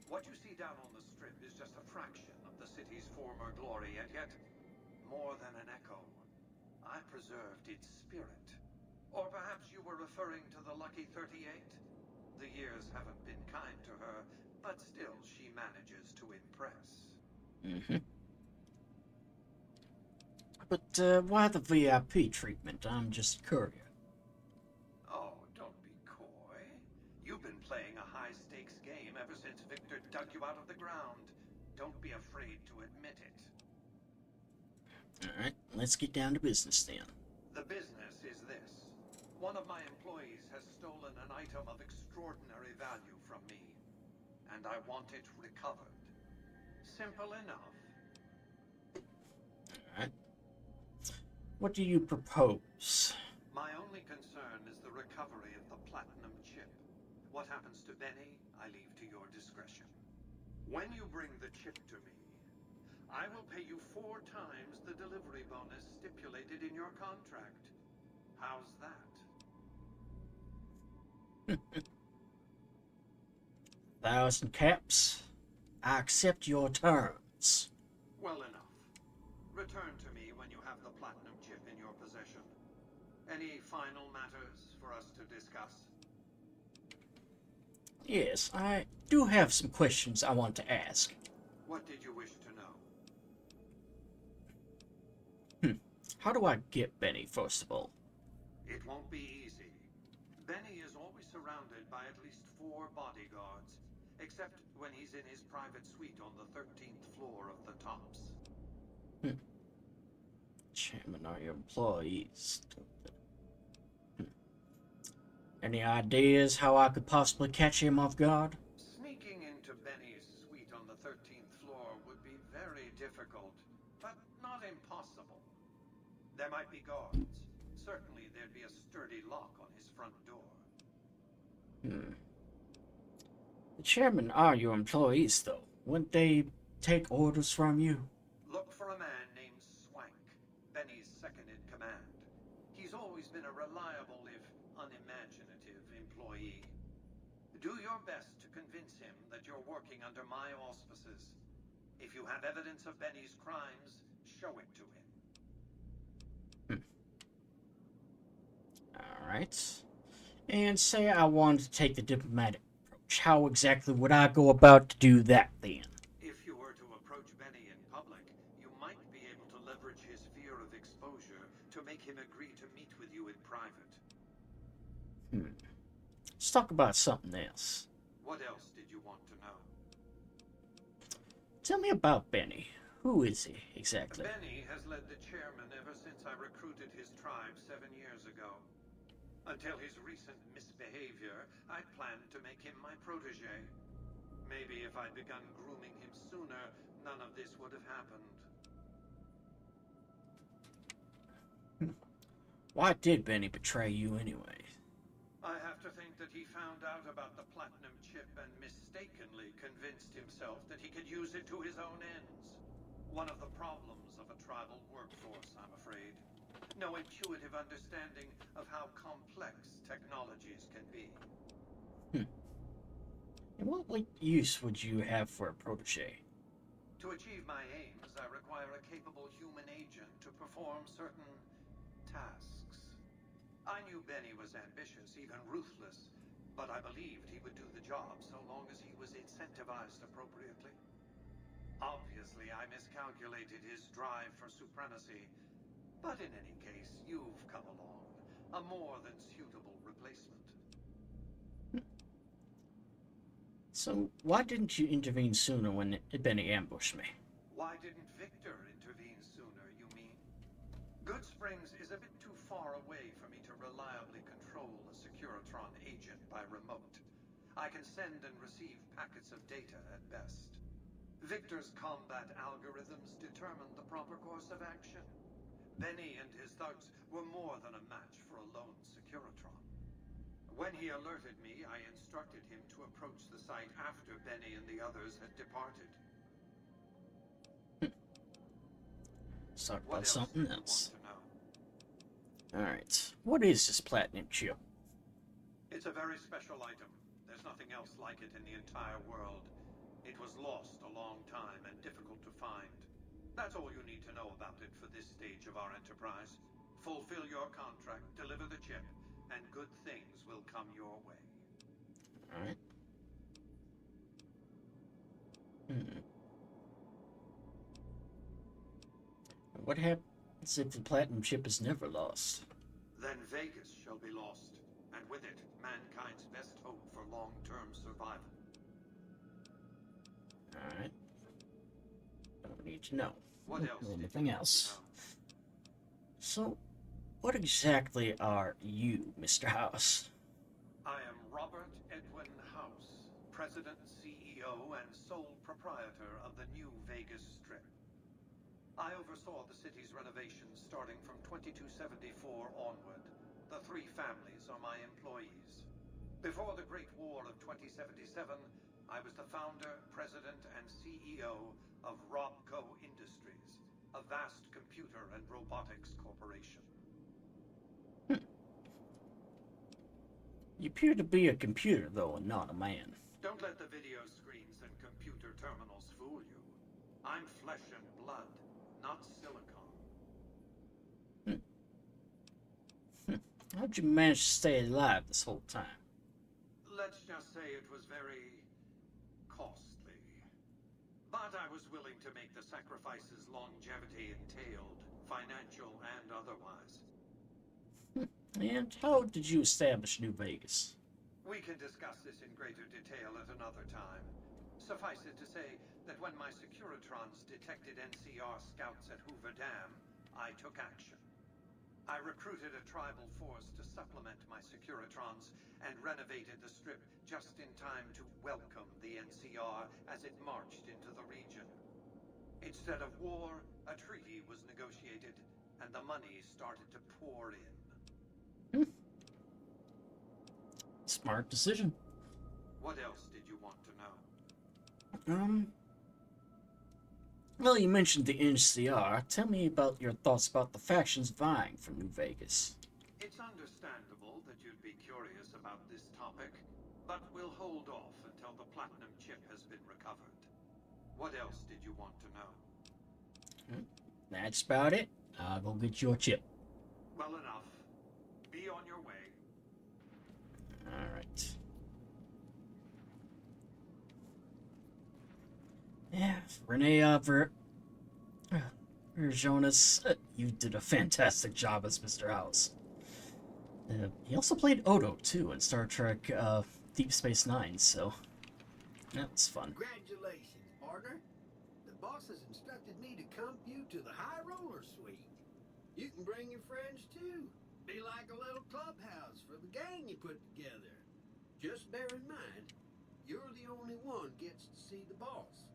What you see down on the strip is just a fraction of the city's former glory, and yet, more than an echo. I preserved its spirit. Or perhaps you were referring to the Lucky 38? The years haven't been kind to her, but still she manages to impress. But why the VIP treatment? I'm just curious. Oh, don't be coy. You've been playing a high-stakes game ever since Victor dug you out of the ground. Don't be afraid to admit it. Alright, let's get down to business then. The business is this. One of my employees has stolen an item of extraordinary value from me, and I want it recovered. Simple enough. Alright. What do you propose? My only concern is the recovery of the platinum chip. What happens to Benny, I leave to your discretion. When you bring the chip to me, I will pay you 4 times the delivery bonus stipulated in your contract. How's that? 1,000 caps. I accept your terms. Well enough. Return to me when you have the platinum chip in your possession. Any final matters for us to discuss? Yes, I do have some questions I want to ask. What did you wish to know? How do I get Benny, first of all? It won't be easy. Benny is always surrounded by at least 4 bodyguards, except when he's in his private suite on the 13th floor of the Tops. Chairman, are your employees? Any ideas how I could possibly catch him off guard? Sneaking into Benny's suite on the 13th floor would be very difficult, but not impossible. There might be guards. Certainly there'd be a sturdy lock on his front door. The chairman are your employees, though. Wouldn't they take orders from you? Look for a man named Swank, Benny's second-in-command. He's always been a reliable, if unimaginative, employee. Do your best to convince him that you're working under my auspices. If you have evidence of Benny's crimes, show it to him. Alright. And say I wanted to take the diplomatic approach. How exactly would I go about to do that, then? If you were to approach Benny in public, you might be able to leverage his fear of exposure to make him agree to meet with you in private. Let's talk about something else. What else did you want to know? Tell me about Benny. Who is he, exactly? Benny has led the chairman ever since I recruited his tribe 7 years ago. Until his recent misbehavior, I'd planned to make him my protege. Maybe if I'd begun grooming him sooner, none of this would have happened. Why did Benny betray you anyway? I have to think that he found out about the platinum chip and mistakenly convinced himself that he could use it to his own ends. One of the problems of a tribal workforce, I'm afraid. No intuitive understanding of how complex technologies can be. And what use would you have for a protege? To achieve my aims, I require a capable human agent to perform certain tasks. I knew Benny was ambitious, even ruthless, but I believed he would do the job so long as he was incentivized appropriately. Obviously, I miscalculated his drive for supremacy, but in any case, you've come along. A more than suitable replacement. So, why didn't you intervene sooner when Benny ambushed me? Why didn't Victor intervene sooner, you mean? Good Springs is a bit too far away for me to reliably control a Securitron agent by remote. I can send and receive packets of data at best. Victor's combat algorithms determine the proper course of action. Benny and his thugs were more than a match for a lone Securitron. When he alerted me, I instructed him to approach the site after Benny and the others had departed. Let's talk What about else something do you else. want to know? Alright, what is this platinum chip? It's a very special item. There's nothing else like it in the entire world. It was lost a long time and difficult to find. That's all you need to know about it for this stage of our enterprise. Fulfill your contract, deliver the chip, and good things will come your way. Alright. What happens if the platinum chip is never lost? Then Vegas shall be lost, and with it, mankind's best hope for long-term survival. Alright. Don't need to know. What else did Anything you want else? to know? So, what exactly are you, Mr. House? I am Robert Edwin House, President, CEO, and sole proprietor of the new Vegas Strip. I oversaw the city's renovations starting from 2274 onward. The three families are my employees. Before the Great War of 2077, I was the founder, president, and CEO of Robco Industries, a vast computer and robotics corporation. You appear to be a computer, though, and not a man. Don't let the video screens and computer terminals fool you. I'm flesh and blood, not silicon. How'd you manage to stay alive this whole time? Let's just say it was very costly. But I was willing to make the sacrifices longevity entailed, financial and otherwise. And how did you establish New Vegas? We can discuss this in greater detail at another time. Suffice it to say that when my Securitrons detected NCR scouts at Hoover Dam, I took action. I recruited a tribal force to supplement my Securitrons and renovated the Strip just in time to welcome the NCR as it marched into the region. Instead of war, a treaty was negotiated, and the money started to pour in. Smart decision. What else did you want to know? Well, you mentioned the NCR. Tell me about your thoughts about the factions vying for New Vegas. It's understandable that you'd be curious about this topic, but we'll hold off until the platinum chip has been recovered. What else did you want to know? That's about it. I'll go get your chip. Well enough. Be on your way. Alright. Yeah, Renee Jonas, you did a fantastic job as Mr. House. He also played Odo, too, in Star Trek Deep Space Nine, so that was fun. Congratulations, partner. The boss boss has instructed me to comp you to the High Roller Suite. You can bring your friends too. Be like a little clubhouse for the gang you put together. Just bear in mind, you're the only one gets to see the boss.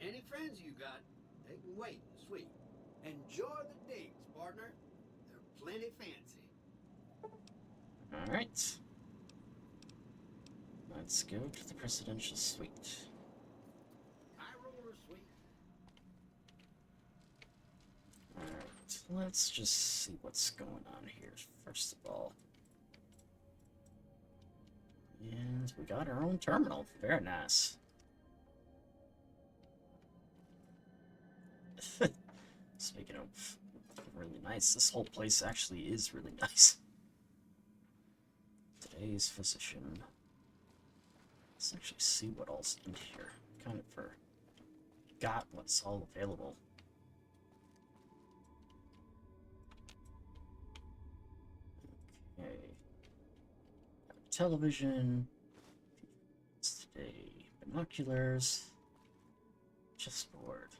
Any friends you got, they can wait in the suite. Enjoy the digs, partner. They're plenty fancy. Alright. Let's go to the presidential suite. High Roller Suite. Alright, let's just see what's going on here, first of all. And we got our own terminal. Very nice. Speaking of really nice, this whole place actually is really nice. Today's physician. Let's actually see what all's in here. Kind of forgot what's all available. Okay. Television. It's today. Binoculars. Chessboard.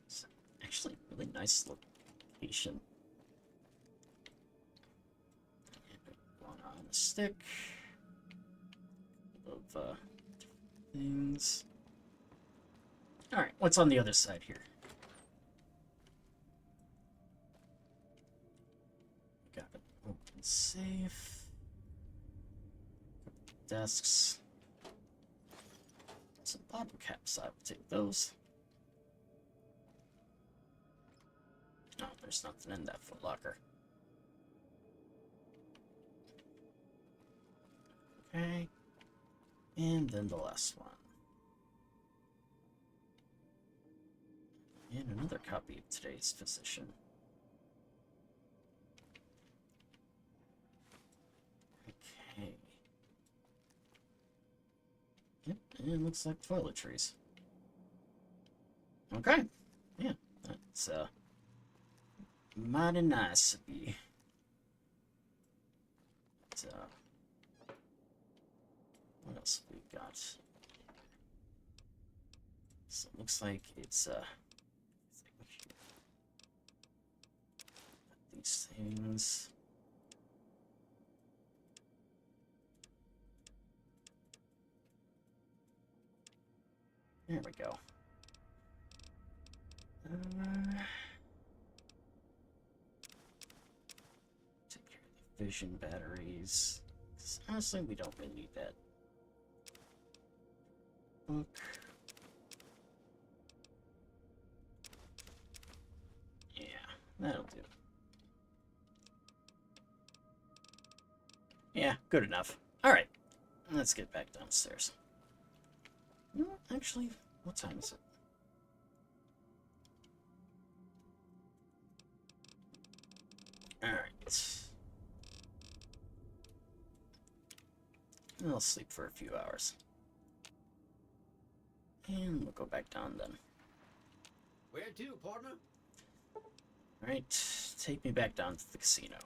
It's actually a really nice location. One on a stick. Of things. Alright, what's on the other side here? Got an open safe. Desks. Some bottle caps, I would take those. Oh, there's nothing in that footlocker. Okay. And then the last one. And another copy of today's physician. Okay. Yep, and it looks like toiletries. Okay. Yeah, that's mighty nice of you. But, what else have we got? So it looks like it's these things. There we go. Take care of the vision batteries. 'Cause honestly, we don't really need that. Book. Yeah, that'll do. Yeah, good enough. Alright, let's get back downstairs. You know what? Actually, what time is it? Alright. I'll sleep for a few hours. And we'll go back down then. Where to, partner? Alright, take me back down to the casino.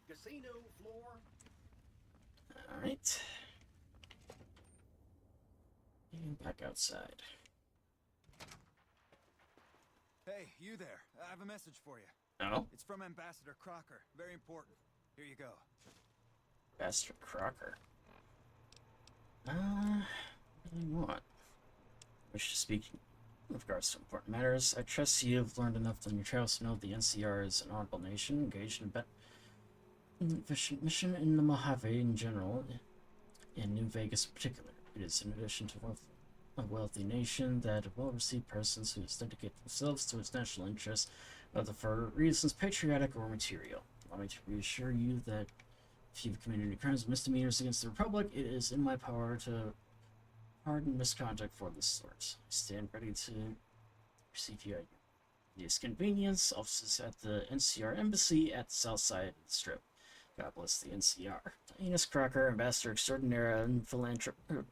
Casino floor. Alright. And back outside. Hey, you there. I have a message for you. Oh? It's from Ambassador Crocker. Very important. Here you go. Ambassador Crocker. What do you want? Wish to speak with regards to important matters. I trust you have learned enough on your travels to know the NCR is an honorable nation engaged in a efficient mission in the Mojave in general, and New Vegas in particular. It is, in addition to a wealthy nation, that well-received persons who dedicate themselves to its national interests, whether for reasons patriotic or material. Allow me to reassure you that if you've committed any crimes or misdemeanors against the Republic, it is in my power to pardon misconduct for this sort. I stand ready to receive you at your convenience. Offices at the NCR Embassy at the south side of the Strip. God bless the NCR. Enos Crocker, Ambassador Extraordinaire and Philanthropist,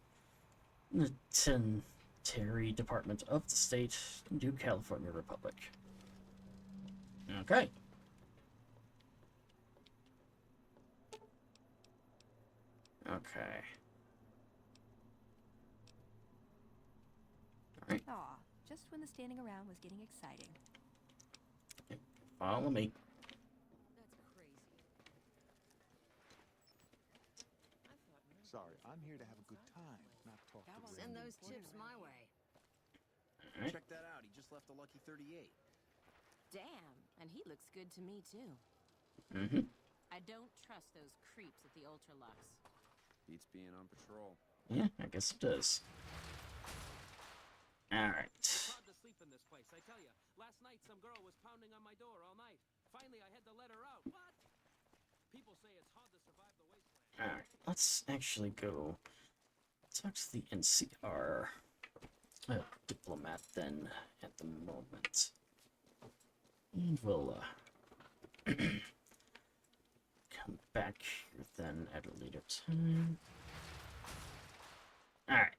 Terry Department of the State, New California Republic. Okay. Okay. Right. Aw, just when the standing around was getting exciting. Follow me. That's crazy. Sorry, I'm here to have a good time, not talk to Send random those tips people. my way. Right. Check that out. He just left a lucky 38. Damn, and he looks good to me too. Mm-hmm. I don't trust those creeps at the Ultralux. Beats being on patrol. Yeah, I guess it does. Alright. It's hard to sleep in this place, I tell you. Last night, some girl was pounding on my door all night. Finally, I had to let her out. What? People say it's hard to survive the wasteland. Alright, let's actually go talk to the NCR diplomat then at the moment. And we'll come back here then at a later time. Alright.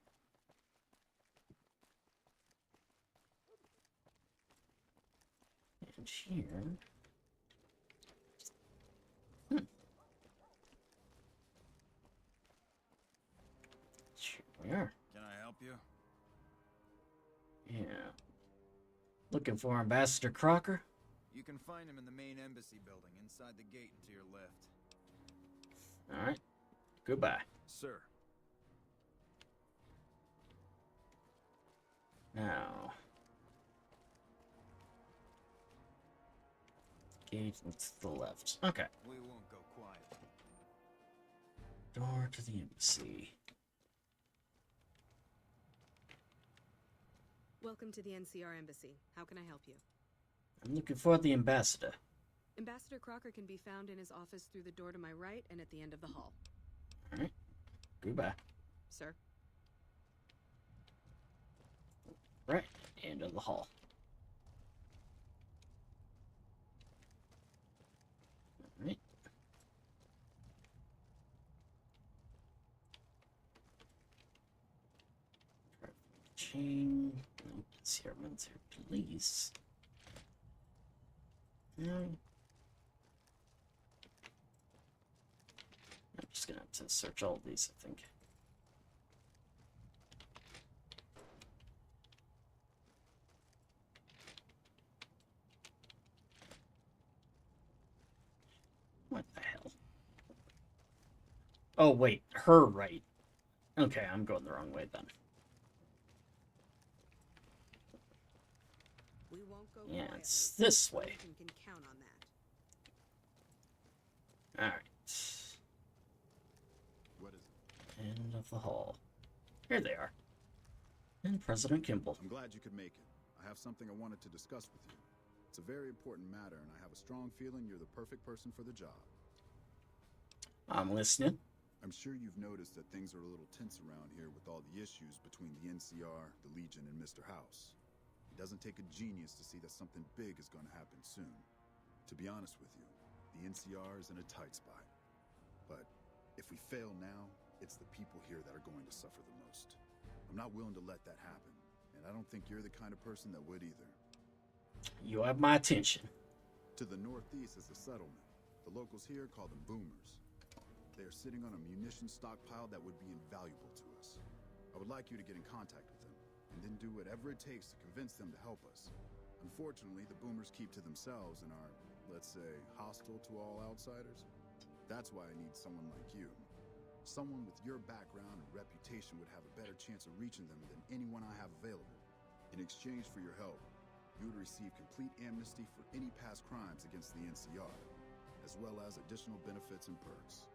And here. Here we are. Can I help you? Yeah. Looking for Ambassador Crocker? You can find him in the main embassy building, inside the gate and to your left. Alright. Goodbye. Sir. Now. Gate to the left. Okay. We won't go quiet. Door to the embassy. Welcome to the NCR Embassy. How can I help you? I'm looking for the ambassador. Ambassador Crocker can be found in his office through the door to my right and at the end of the hall. Alright. Goodbye. Sir? Right. End of the hall. Alright. Chain. Nope, it's here. Military police. No. I'm just gonna have to search all of these, I think. What the hell? Oh, wait. Her right. Okay, I'm going the wrong way then. We won't go Yeah, quietly. it's this way. You can count on that. Alright. What is it? End of the hall. Here they are. And President Kimball. I'm glad you could make it. I have something I wanted to discuss with you. It's a very important matter, and I have a strong feeling you're the perfect person for the job. I'm listening. I'm sure you've noticed that things are a little tense around here with all the issues between the NCR, the Legion, and Mr. House. It doesn't take a genius to see that something big is going to happen soon. To be honest with you, the NCR is in a tight spot. But if we fail now, it's the people here that are going to suffer the most. I'm not willing to let that happen, and I don't think you're the kind of person that would either. You have my attention. To the northeast is a settlement. The locals here call them boomers. They are sitting on a munitions stockpile that would be invaluable to us. I would like you to get in contact with them, and then do whatever it takes to convince them to help us. Unfortunately, the boomers keep to themselves and are, let's say, hostile to all outsiders. That's why I need someone like you. Someone with your background and reputation would have a better chance of reaching them than anyone I have available. In exchange for your help, you would receive complete amnesty for any past crimes against the NCR, as well as additional benefits and perks.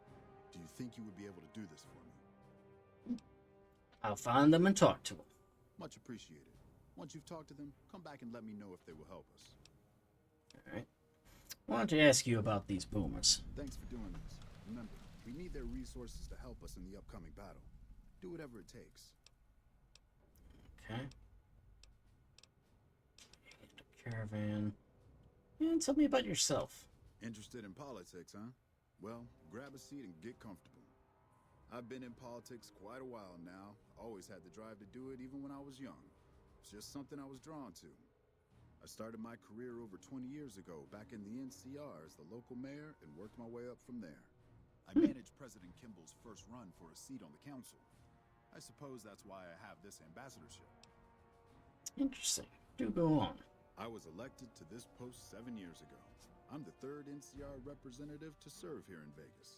Do you think you would be able to do this for me? I'll find them and talk to them. Much appreciated. Once you've talked to them, come back and let me know if they will help us. Alright. I wanted to ask you about these boomers. Thanks for doing this. Remember, we need their resources to help us in the upcoming battle. Do whatever it takes. Okay. And a caravan. And tell me about yourself. Interested in politics, huh? Well, grab a seat and get comfortable. I've been in politics quite a while now. Always had the drive to do it even when I was young. It's just something I was drawn to. I started my career over 20 years ago back in the NCR as the local mayor and worked my way up from there. I managed President Kimball's first run for a seat on the council. I suppose that's why I have this ambassadorship. Interesting. Do go on. I was elected to this post 7 years ago. I'm the third NCR representative to serve here in Vegas.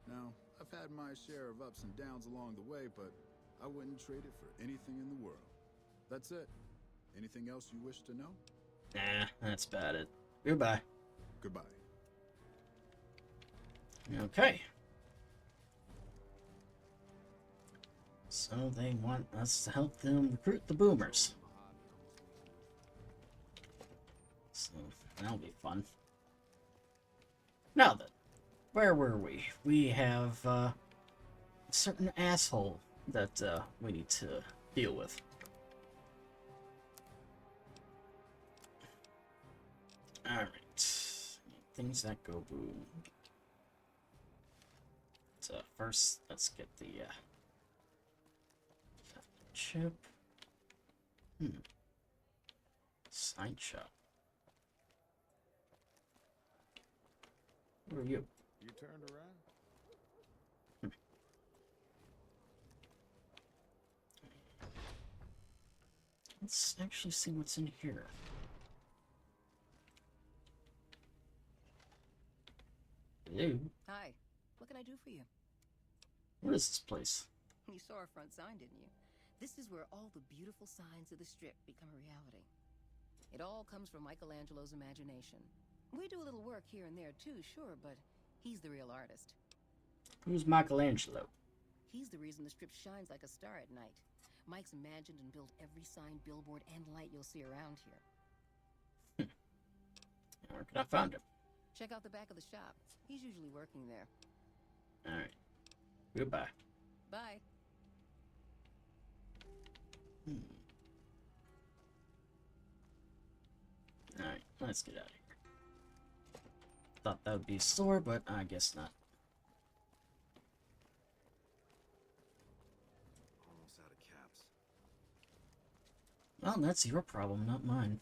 Now, I've had my share of ups and downs along the way, but I wouldn't trade it for anything in the world. That's it. Anything else you wish to know? Nah, that's about it. Goodbye. Goodbye. Okay. So they want us to help them recruit the boomers. So that'll be fun. Now then, where were we? We have a certain asshole that we need to deal with. Alright. Things that go boom. So first, let's get the chip. Sign shop. Who are you? You turned around? Let's actually see what's in here. Hello. Hi. What can I do for you? What is this place? You saw our front sign, didn't you? This is where all the beautiful signs of the Strip become a reality. It all comes from Michelangelo's imagination. We do a little work here and there too, sure, but he's the real artist. Who's Michelangelo? He's the reason the Strip shines like a star at night. Mike's imagined and built every sign, billboard, and light you'll see around here. Where can I find him? Check out the back of the shop. He's usually working there. Alright. Goodbye. Bye. Alright, let's get out of here. Thought that would be a store, but I guess not. Almost out of caps. Well, that's your problem, not mine.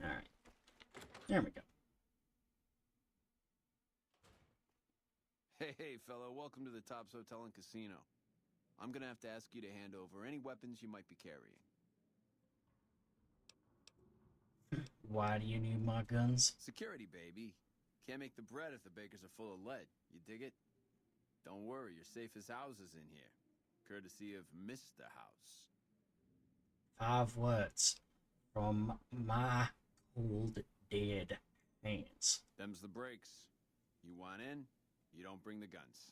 Alright. There we go. Hey, fella, welcome to the Tops Hotel and Casino. I'm gonna have to ask you to hand over any weapons you might be carrying. Why do you need my guns? Security, baby. Can't make the bread if the bakers are full of lead. You dig it? Don't worry, you're safe as houses in here. Courtesy of Mr. House. 5 words from my cold, dead hands. Them's the breaks. You want in, you don't bring the guns.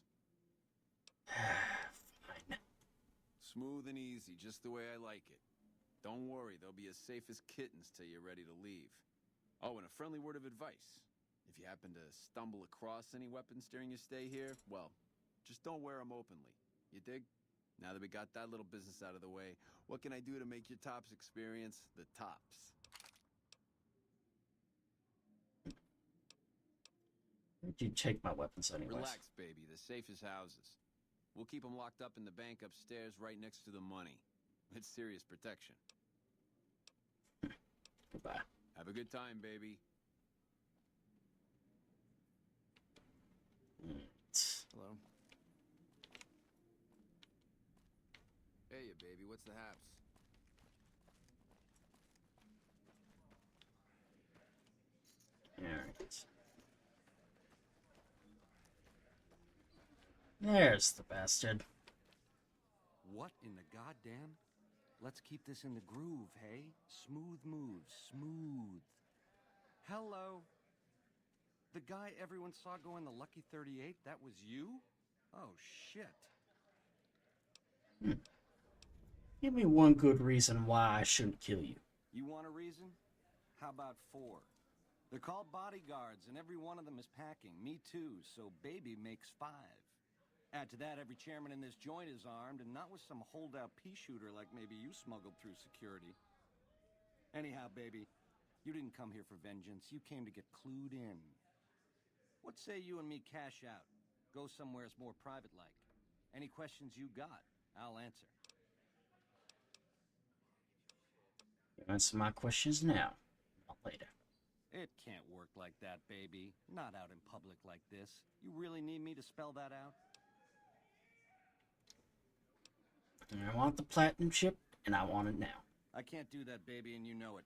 Fine. Smooth and easy, just the way I like it. Don't worry, they'll be as safe as kittens till you're ready to leave. Oh, and a friendly word of advice. If you happen to stumble across any weapons during your stay here, well, just don't wear them openly. You dig? Now that we got that little business out of the way, what can I do to make your Tops experience the tops? Where'd you take my weapons anyways? Relax, baby. The safe is houses. We'll keep them locked up in the bank upstairs right next to the money. It's serious protection. Goodbye. Have a good time, baby. Hello? Hey, baby, what's the haps? Alright. There's the bastard. What in the goddamn? Let's keep this in the groove, hey? Smooth moves, smooth. Hello? The guy everyone saw go in the Lucky 38, that was you? Oh, shit. Give me one good reason why I shouldn't kill you. You want a reason? How about 4? They're called bodyguards, and every one of them is packing. Me too, so baby makes 5. Add to that, every chairman in this joint is armed, and not with some holdout pea shooter like maybe you smuggled through security. Anyhow, baby, you didn't come here for vengeance. You came to get clued in. What say you and me cash out? Go somewheres more private-like. Any questions you got, I'll answer. You answer my questions now, not later. It can't work like that, baby. Not out in public like this. You really need me to spell that out? I want the platinum chip, and I want it now. I can't do that, baby, and you know it.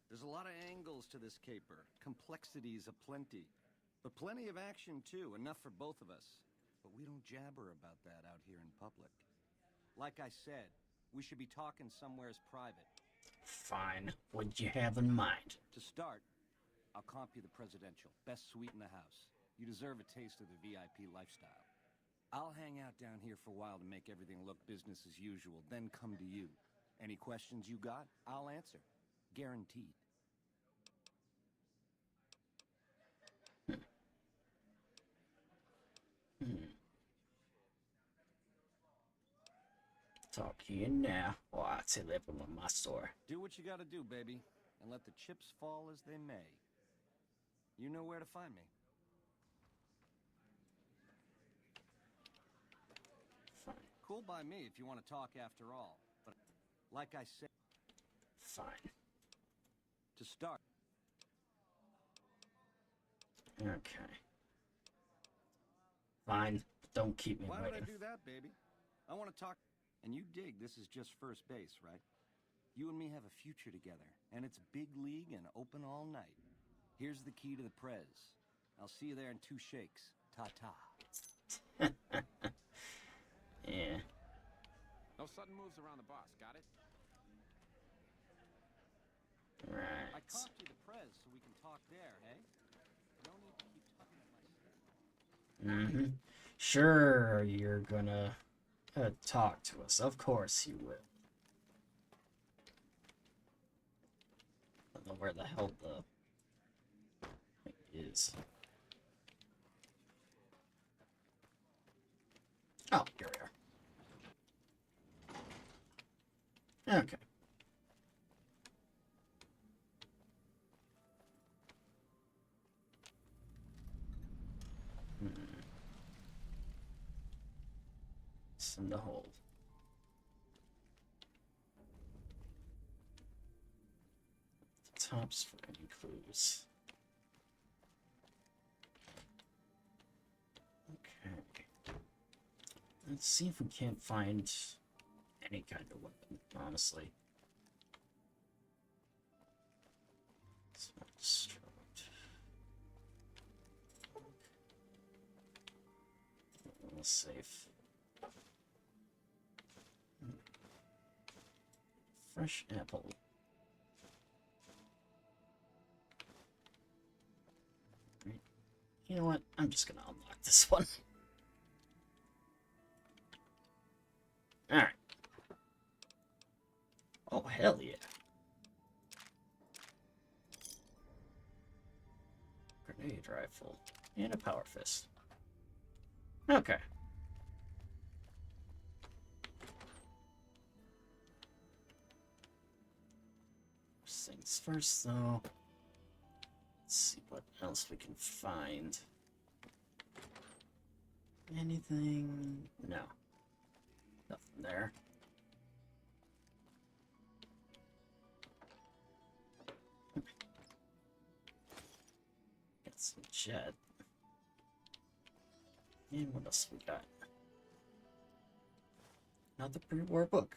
There's a lot of angles to this caper. Complexities aplenty. But plenty of action, too. Enough for both of us. But we don't jabber about that out here in public. Like I said, we should be talking somewheres private. Fine. What do you have in mind? To start, I'll comp you the presidential. Best suite in the house. You deserve a taste of the VIP lifestyle. I'll hang out down here for a while to make everything look business as usual, then come to you. Any questions you got, I'll answer. Guaranteed. Talk to you now, or I'll tell everyone my story. Do what you gotta do, baby, and let the chips fall as they may. You know where to find me. Fine. Cool by me if you want to talk after all. But like I said... Fine. To start... Okay. Fine. Don't keep me Why waiting. would I do that, baby? I want to talk... And you dig this is just first base, right? You and me have a future together, and it's big league and open all night. Here's the key to the Prez. I'll see you there in 2 shakes. Ta-ta. Yeah. No sudden moves around the boss, got it? Right. I comped you the Prez so we can talk there, hey? No need to keep tugging at my Mm-hmm. Sure, you're gonna talk to us. Of course you will. I don't know where the hell the thing is. Oh, here we are. Okay. It's in the hold. The tops for any clues. Okay. Let's see if we can't find any kind of weapon, honestly. It's not destroyed. Almost safe. Fresh apple. Right. You know what? I'm just gonna unlock this one. Alright. Oh, hell yeah. Grenade rifle. And a power fist. Okay. First things first, though. Let's see what else we can find. Anything? No. Nothing there. Got some jet. And what else we got? Another pre-war book.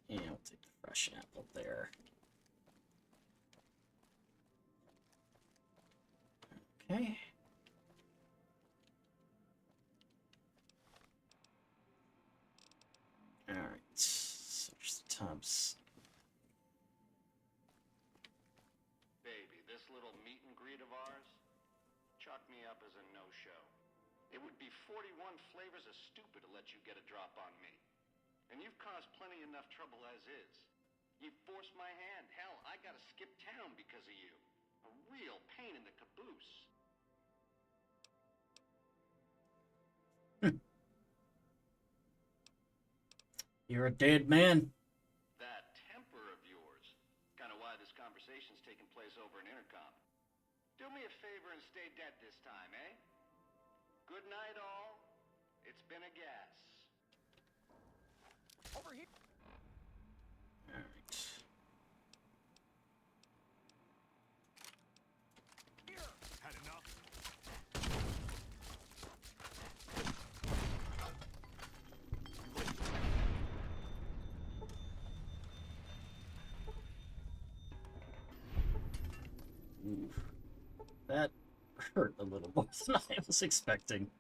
Yeah, I'll take the fresh apple there. Okay. Alright, search the tubs. Baby, this little meet and greet of ours, chalk me up as a no-show. It would be 41 flavors of stupid to let you get a drop on me. And you've caused plenty enough trouble as is. You forced my hand. Hell, I gotta skip town because of you. A real pain in the caboose. You're a dead man. That temper of yours. Kind of why this conversation's taking place over an intercom. Do me a favor and stay dead this time, eh? Good night, all. It's been a gas. Over here. Alright. Had enough? Oof. That hurt a little more than I was expecting.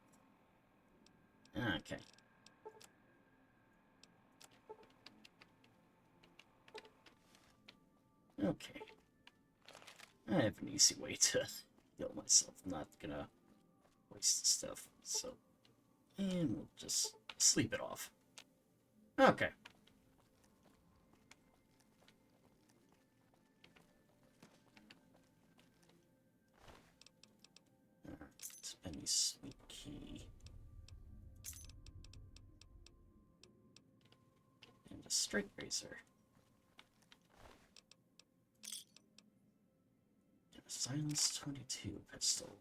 Okay. Okay. I have an easy way to heal myself. I'm not gonna waste stuff, so... And we'll just sleep it off. Okay. Alright, any sweet key. And a straight razor. And a Silence 22 pistol.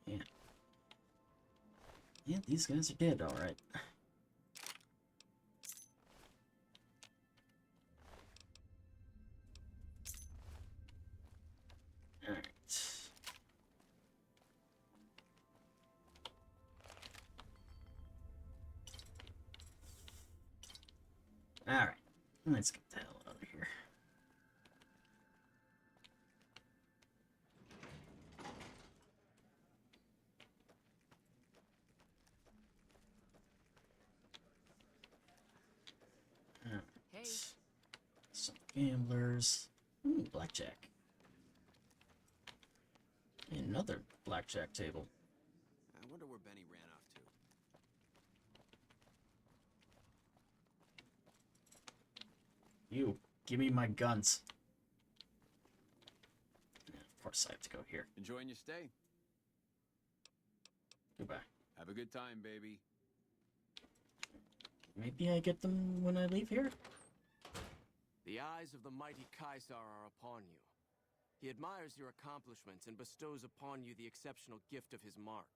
Yeah. Yeah, these guys are dead, alright. Alright. Alright. Let's get the hell out of here. Alright. Hey. Some gamblers. Ooh, blackjack. Another blackjack table. I wonder where Benny ran off to. You, give me my guns. Yeah, of course I have to go here. Enjoying your stay? Goodbye. Have a good time, baby. Maybe I get them when I leave here? The eyes of the mighty Caesar are upon you. He admires your accomplishments and bestows upon you the exceptional gift of his mark.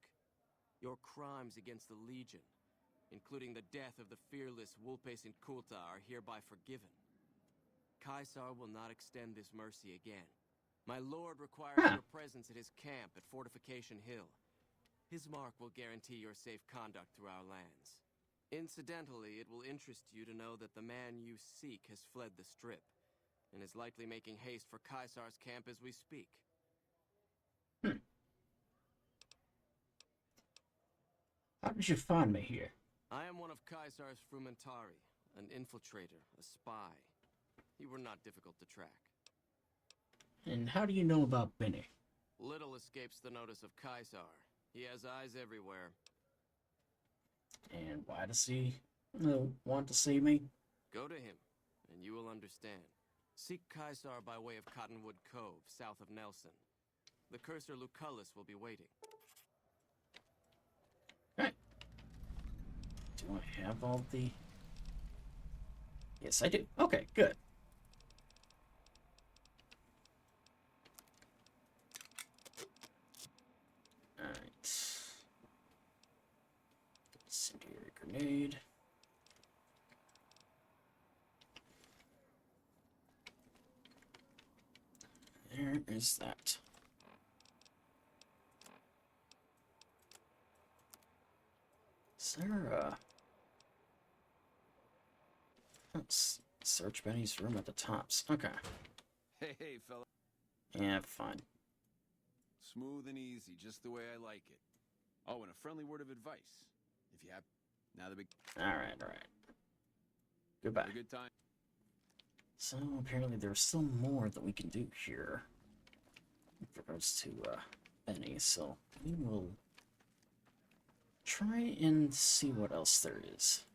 Your crimes against the Legion, including the death of the fearless Vulpes and Kulta, are hereby forgiven. Caesar will not extend this mercy again. My lord requires your presence at his camp at Fortification Hill. His mark will guarantee your safe conduct through our lands. Incidentally, it will interest you to know that the man you seek has fled the Strip, and is likely making haste for Caesar's camp as we speak. How did you find me here? I am one of Caesar's Frumentari, an infiltrator, a spy. You were not difficult to track. And how do you know about Benny? Little escapes the notice of Caesar. He has eyes everywhere. And why does he want to see me? Go to him, and you will understand. Seek Caesar by way of Cottonwood Cove, south of Nelson. The cursor Lucullus will be waiting. Okay. Do I have all the... Yes, I do. Okay, good. Alright. Incendiary grenade. There is that. Is there a... Let's search Benny's room at the tops. Okay. Hey, fella. Yeah, fine. Smooth and easy, just the way I like it. Oh, and a friendly word of advice. If you have... Now the big... Alright. Goodbye. Have a good time. So, apparently there's still more that we can do here. With regards to, Benny, so we will try and see what else there is.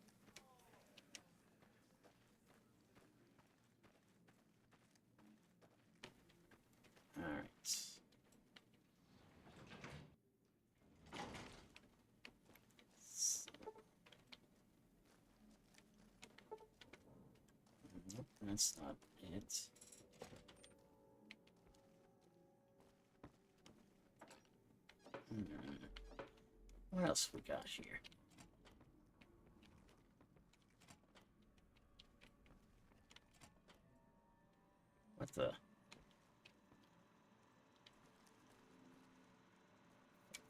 Alright. That's not it. What else we got here? What the?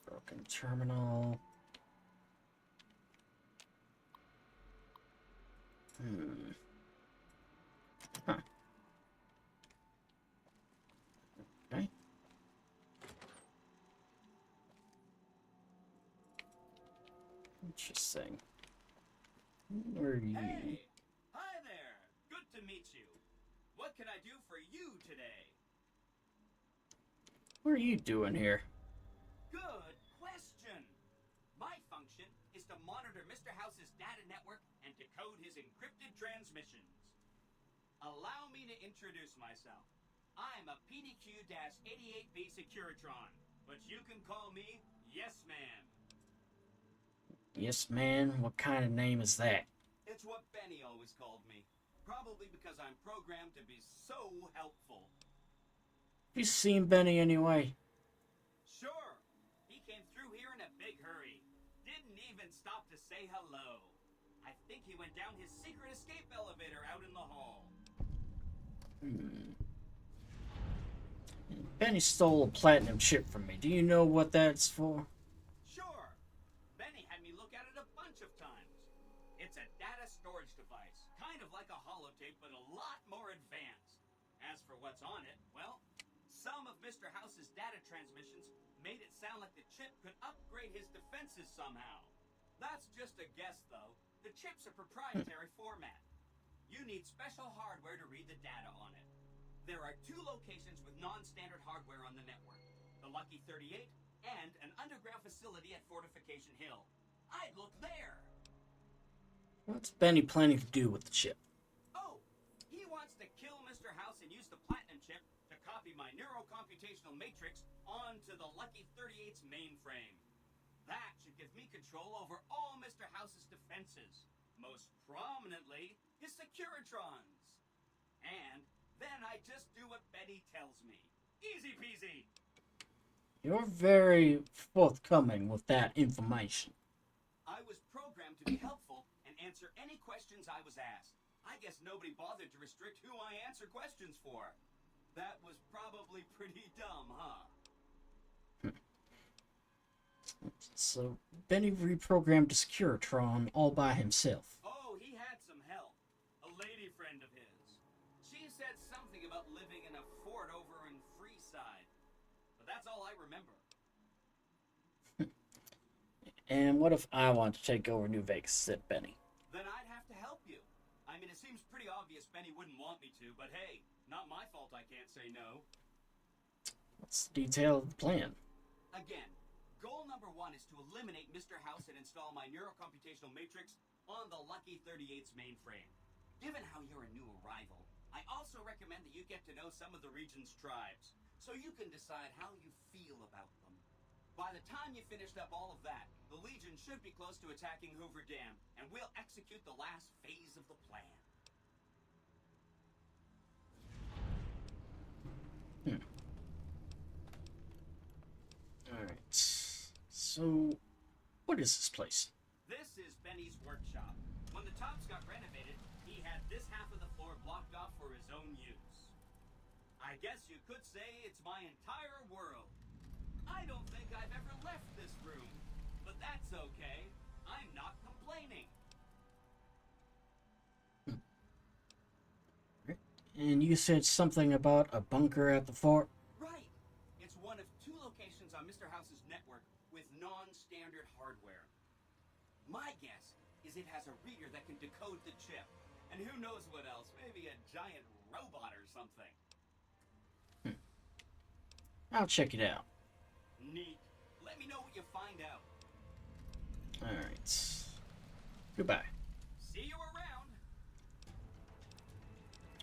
Broken terminal. Huh. Okay. Interesting. Where are you? Hey! Hi there! Good to meet you. What can I do for you today? What are you doing here? Good question! My function is to monitor Mr. House's data network and decode his encrypted transmissions. Allow me to introduce myself. I'm a PDQ-88B Securitron, but you can call me Yes Man. Yes, man. What kind of name is that? It's what Benny always called me. Probably because I'm programmed to be so helpful. Have you seen Benny anyway? Sure. He came through here in a big hurry. Didn't even stop to say hello. I think he went down his secret escape elevator out in the hall. Benny stole a platinum chip from me. Do you know what that's for? Sure. Benny had me look at it a bunch of times. It's a data storage device, kind of like a holotape, but a lot more advanced. As for what's on it, well, some of Mr. House's data transmissions made it sound like the chip could upgrade his defenses somehow. That's just a guess, though. The chip's a proprietary format. You need special hardware to read the data on it. There are 2 locations with non-standard hardware on the network. The Lucky 38 and an underground facility at Fortification Hill. I'd look there! What's Benny planning to do with the chip? Oh, he wants to kill Mr. House and use the platinum chip to copy my neurocomputational matrix onto the Lucky 38's mainframe. That should give me control over all Mr. House's defenses, most prominently his Securitrons. And then I just do what Betty tells me. Easy peasy. You're very forthcoming with that information. I was programmed to be helpful and answer any questions I was asked. I guess nobody bothered to restrict who I answer questions for. That was probably pretty dumb, huh? So, Benny reprogrammed the Securitron all by himself. Oh, he had some help. A lady friend of his. She said something about living in a fort over in Freeside. But that's all I remember. And what if I want to take over New Vegas, said Benny? Then I'd have to help you. I mean, it seems pretty obvious Benny wouldn't want me to, but hey, not my fault I can't say no. What's the detail of the plan? Again, goal number 1 is to eliminate Mr. House and install my neurocomputational matrix on the Lucky 38's mainframe. Given how you're a new arrival, I also recommend that you get to know some of the region's tribes, so you can decide how you feel about them. By the time you finished up all of that, the Legion should be close to attacking Hoover Dam, and we'll execute the last phase of the plan. Alright. So, what is this place? This is Benny's workshop. When the tops got renovated, he had this half of the floor blocked off for his own use. I guess you could say it's my entire world. I don't think I've ever left this room, but that's okay. I'm not complaining. And you said something about a bunker at the fort? Right. It's one of 2 locations on Mr. House's network with non-standard hardware. My guess is it has a reader that can decode the chip. And who knows what else? Maybe a giant robot or something. I'll check it out. Neat. Let me know what you find out. Alright. Goodbye. See you around.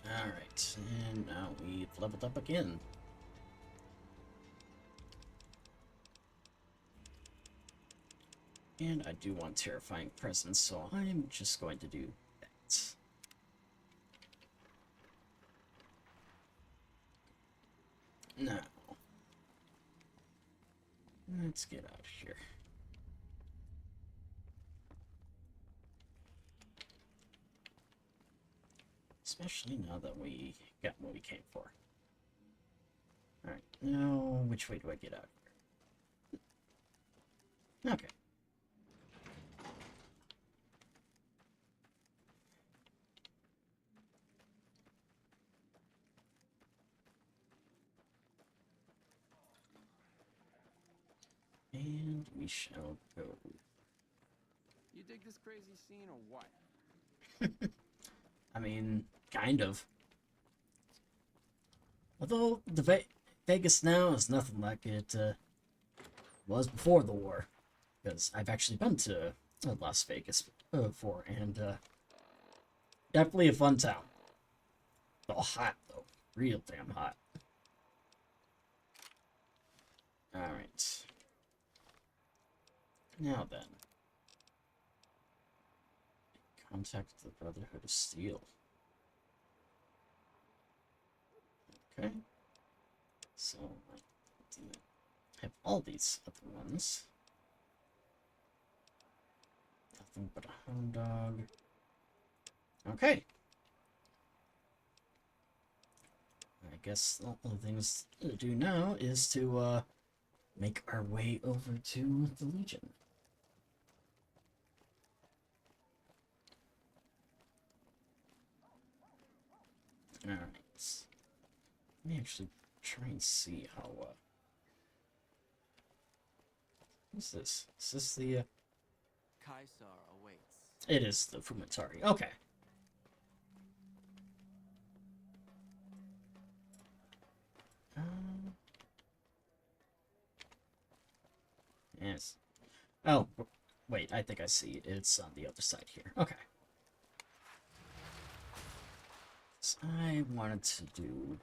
Alright, and now we've leveled up again. And I do want Terrifying Presence, so I'm just going to do that. Now, let's get out of here. Especially now that we got what we came for. Alright, now which way do I get out of here? Okay. And we shall go. You dig this crazy scene or what? I mean, kind of. Although Vegas now is nothing like it was before the war, because I've actually been to Las Vegas before, and definitely a fun town. Oh, hot though, real damn hot. All right. Now then, contact the Brotherhood of Steel. Okay. So, I have all these other ones. Nothing but a hound dog. Okay. I guess the only things to do now is to make our way over to the Legion. Alright. Let me actually try and see how, what's this? Is this the, Caesar awaits. It is the Fumatari. Okay. Yes. Oh, wait, I think I see it. It's on the other side here. Okay. So I wanted to do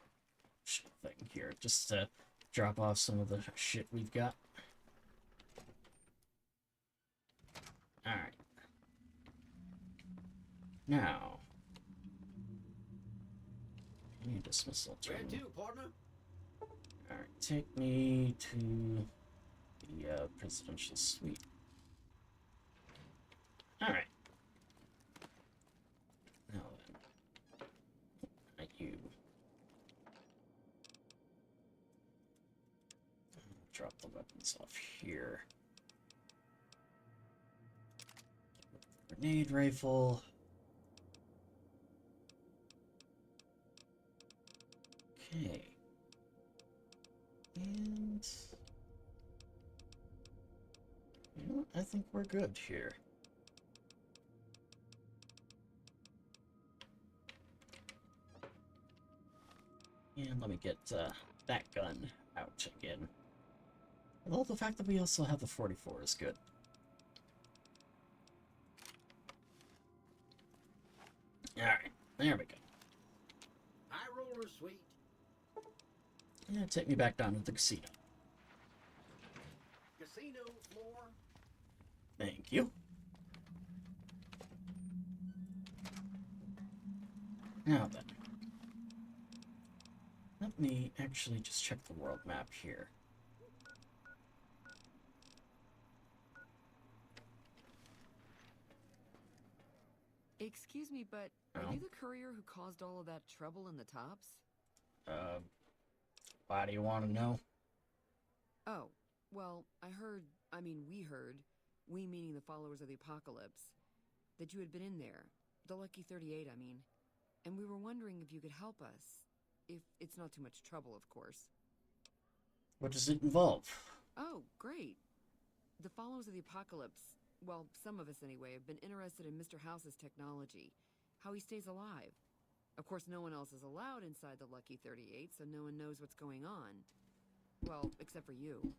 a thing here, just to drop off some of the shit we've got. Alright. Now. I need dismissal. Where to, partner? Alright, take me to the presidential suite. Alright. Now then. Not you. Drop the weapons off here. Grenade rifle. Okay. And you know what? I think we're good here. And let me get that gun out again. Although the fact that we also have the 44 is good. Alright, there we go. High roller suite. Yeah, take me back down to the casino. Casino floor. Thank you. Now then. Let me actually just check the world map here. Excuse me, but are you the courier who caused all of that trouble in the tops? Why do you want to know? Oh, well, we heard, we meaning the followers of the apocalypse, that you had been in there. The Lucky 38, I mean. And we were wondering if you could help us. If it's not too much trouble, of course. What does it involve? Oh, great. The followers of the apocalypse, well, some of us anyway, have been interested in Mr. House's technology. How he stays alive. Of course, no one else is allowed inside the Lucky 38, so no one knows what's going on. Well, except for you.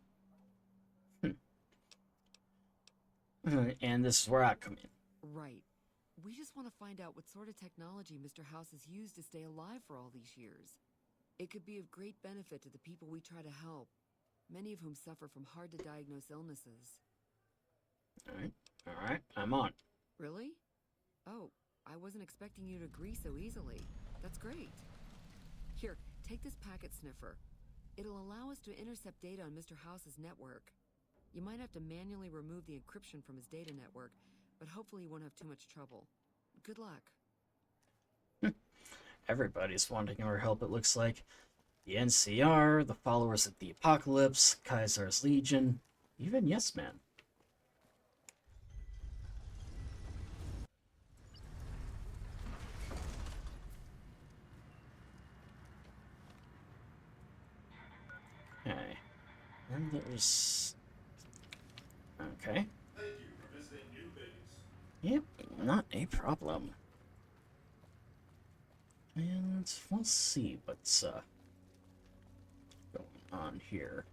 And this is where I come in. Right. We just want to find out what sort of technology Mr. House has used to stay alive for all these years. It could be of great benefit to the people we try to help, many of whom suffer from hard-to-diagnose illnesses. Alright, I'm on. Really? Oh, I wasn't expecting you to agree so easily. That's great. Here, take this packet sniffer. It'll allow us to intercept data on Mr. House's network. You might have to manually remove the encryption from his data network, but hopefully you won't have too much trouble. Good luck. Everybody's wanting our help, it looks like. The NCR, the followers of the Apocalypse, Caesar's Legion, even Yes Man. Okay. And there's... Okay. Thank you for visiting New Vegas. Yep, not a problem. And we'll see what's going on here.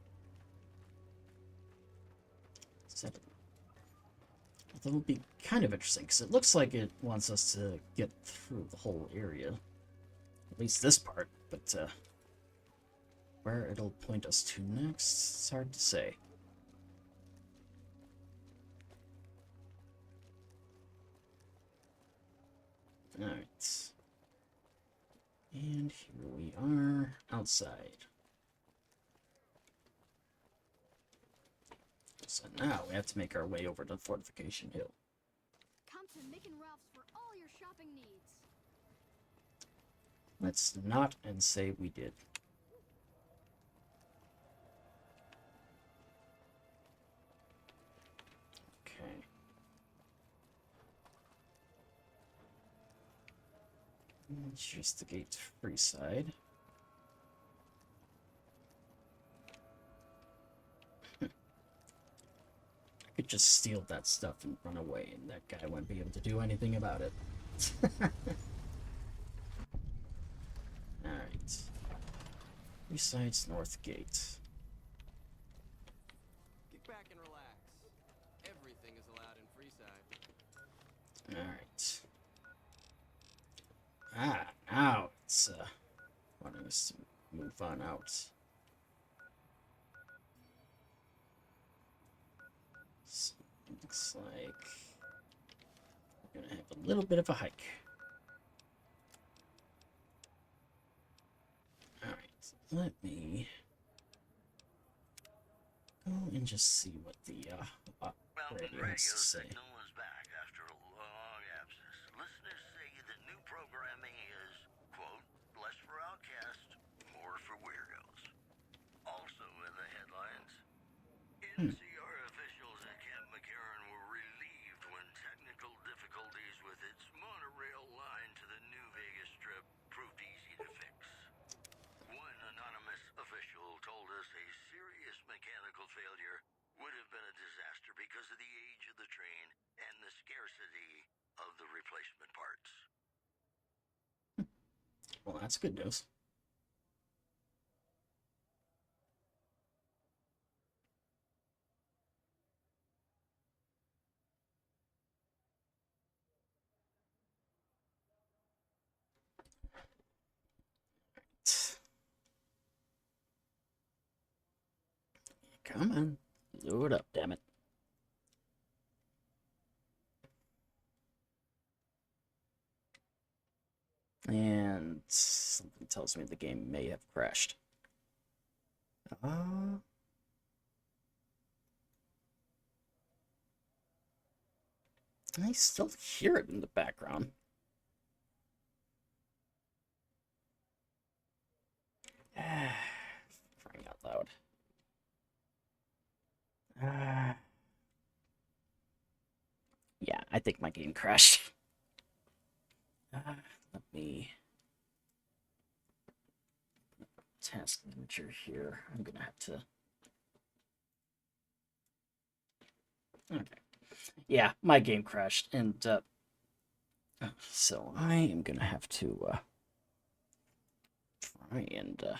That will be kind of interesting, because it looks like it wants us to get through the whole area. At least this part, but where it'll point us to next, it's hard to say. Alright. And here we are, outside. So now we have to make our way over to Fortification Hill. Come to Mick and Ralph's for all your shopping needs. Let's not and say we did. Okay. And here's the gate to Freeside. Could just steal that stuff and run away, and that guy wouldn't be able to do anything about it. Alright. Freeside's North Gate. Kick back and relax. Everything is allowed in Freeside. Alright. Now it's wanting us to move on out. So, looks like we're gonna have a little bit of a hike. Alright, let me go and just see what the radio has to say. Is back after a long absence. Listeners say that new programming is, quote, less for outcasts, more for weirdos. Also in the headlines, NCR officials at Camp McCarran were relieved when technical difficulties with its monorail line to the New Vegas Strip proved easy to fix. One anonymous official told us a serious mechanical failure would have been a disaster because of the age of the train and the scarcity of the replacement parts. Well, that's good news. Come on. Load up, damn it. And something tells me the game may have crashed. I still hear it in the background. Crying out loud. Yeah, I think my game crashed. Let me task manager here. I'm gonna have to. Okay. Yeah, my game crashed, and so I am gonna have to try and get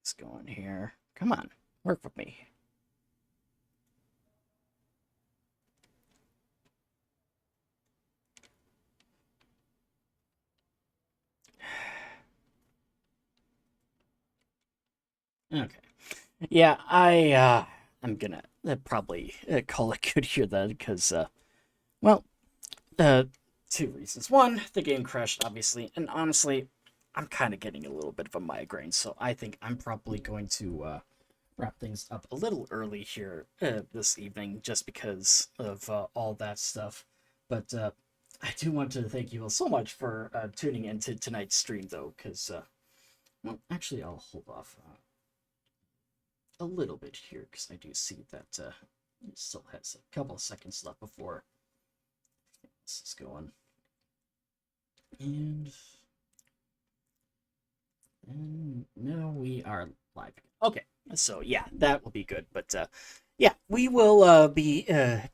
this going here. Come on, work with me. Okay. Yeah, I'm gonna probably call it good here then, because, well, two reasons. One, the game crashed, obviously, and honestly, I'm kind of getting a little bit of a migraine, so I think I'm probably going to wrap things up a little early here this evening, just because of all that stuff. But I do want to thank you all so much for tuning into tonight's stream, though, because, well, actually, I'll hold off a little bit here, because I do see that it still has a couple of seconds left before this is going. And now we are live. Okay, so yeah, that will be good. But yeah, we will be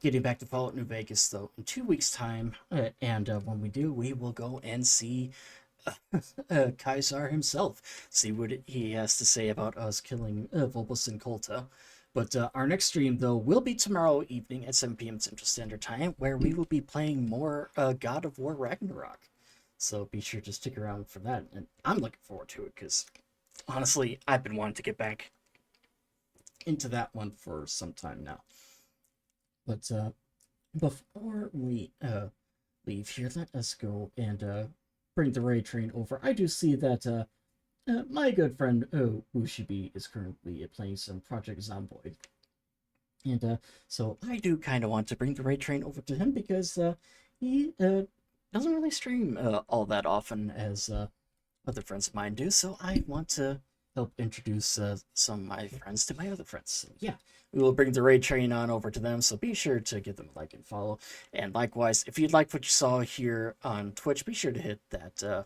getting back to Fallout New Vegas, though, in 2 weeks' time. And when we do, we will go and see Kaisar himself, see what he has to say about us killing Volbus and Kolta. But our next stream, though, will be tomorrow evening at 7 p.m. Central Standard Time, where we will be playing more God of War Ragnarok. So be sure to stick around for that. And I'm looking forward to it, because honestly, I've been wanting to get back into that one for some time now. But before we leave here, let us go and bring the raid train over. I do see that my good friend Ushibi is currently playing some Project Zomboid. And so I do kind of want to bring the raid train over to him, because he doesn't really stream all that often as other friends of mine do. So I want to help introduce some of my friends to my other friends. So yeah, we will bring the raid train on over to them, so be sure to give them a like and follow. And likewise, if you liked what you saw here on Twitch, be sure to hit that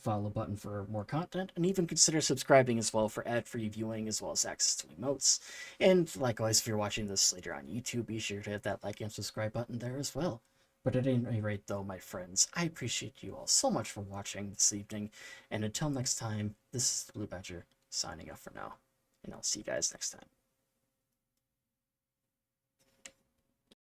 follow button for more content, and even consider subscribing as well for ad-free viewing, as well as access to emotes. And likewise, if you're watching this later on YouTube, be sure to hit that like and subscribe button there as well. But at any rate, though, my friends, I appreciate you all so much for watching this evening, and until next time, this is TheBlueBadger signing off for now, and I'll see you guys next time.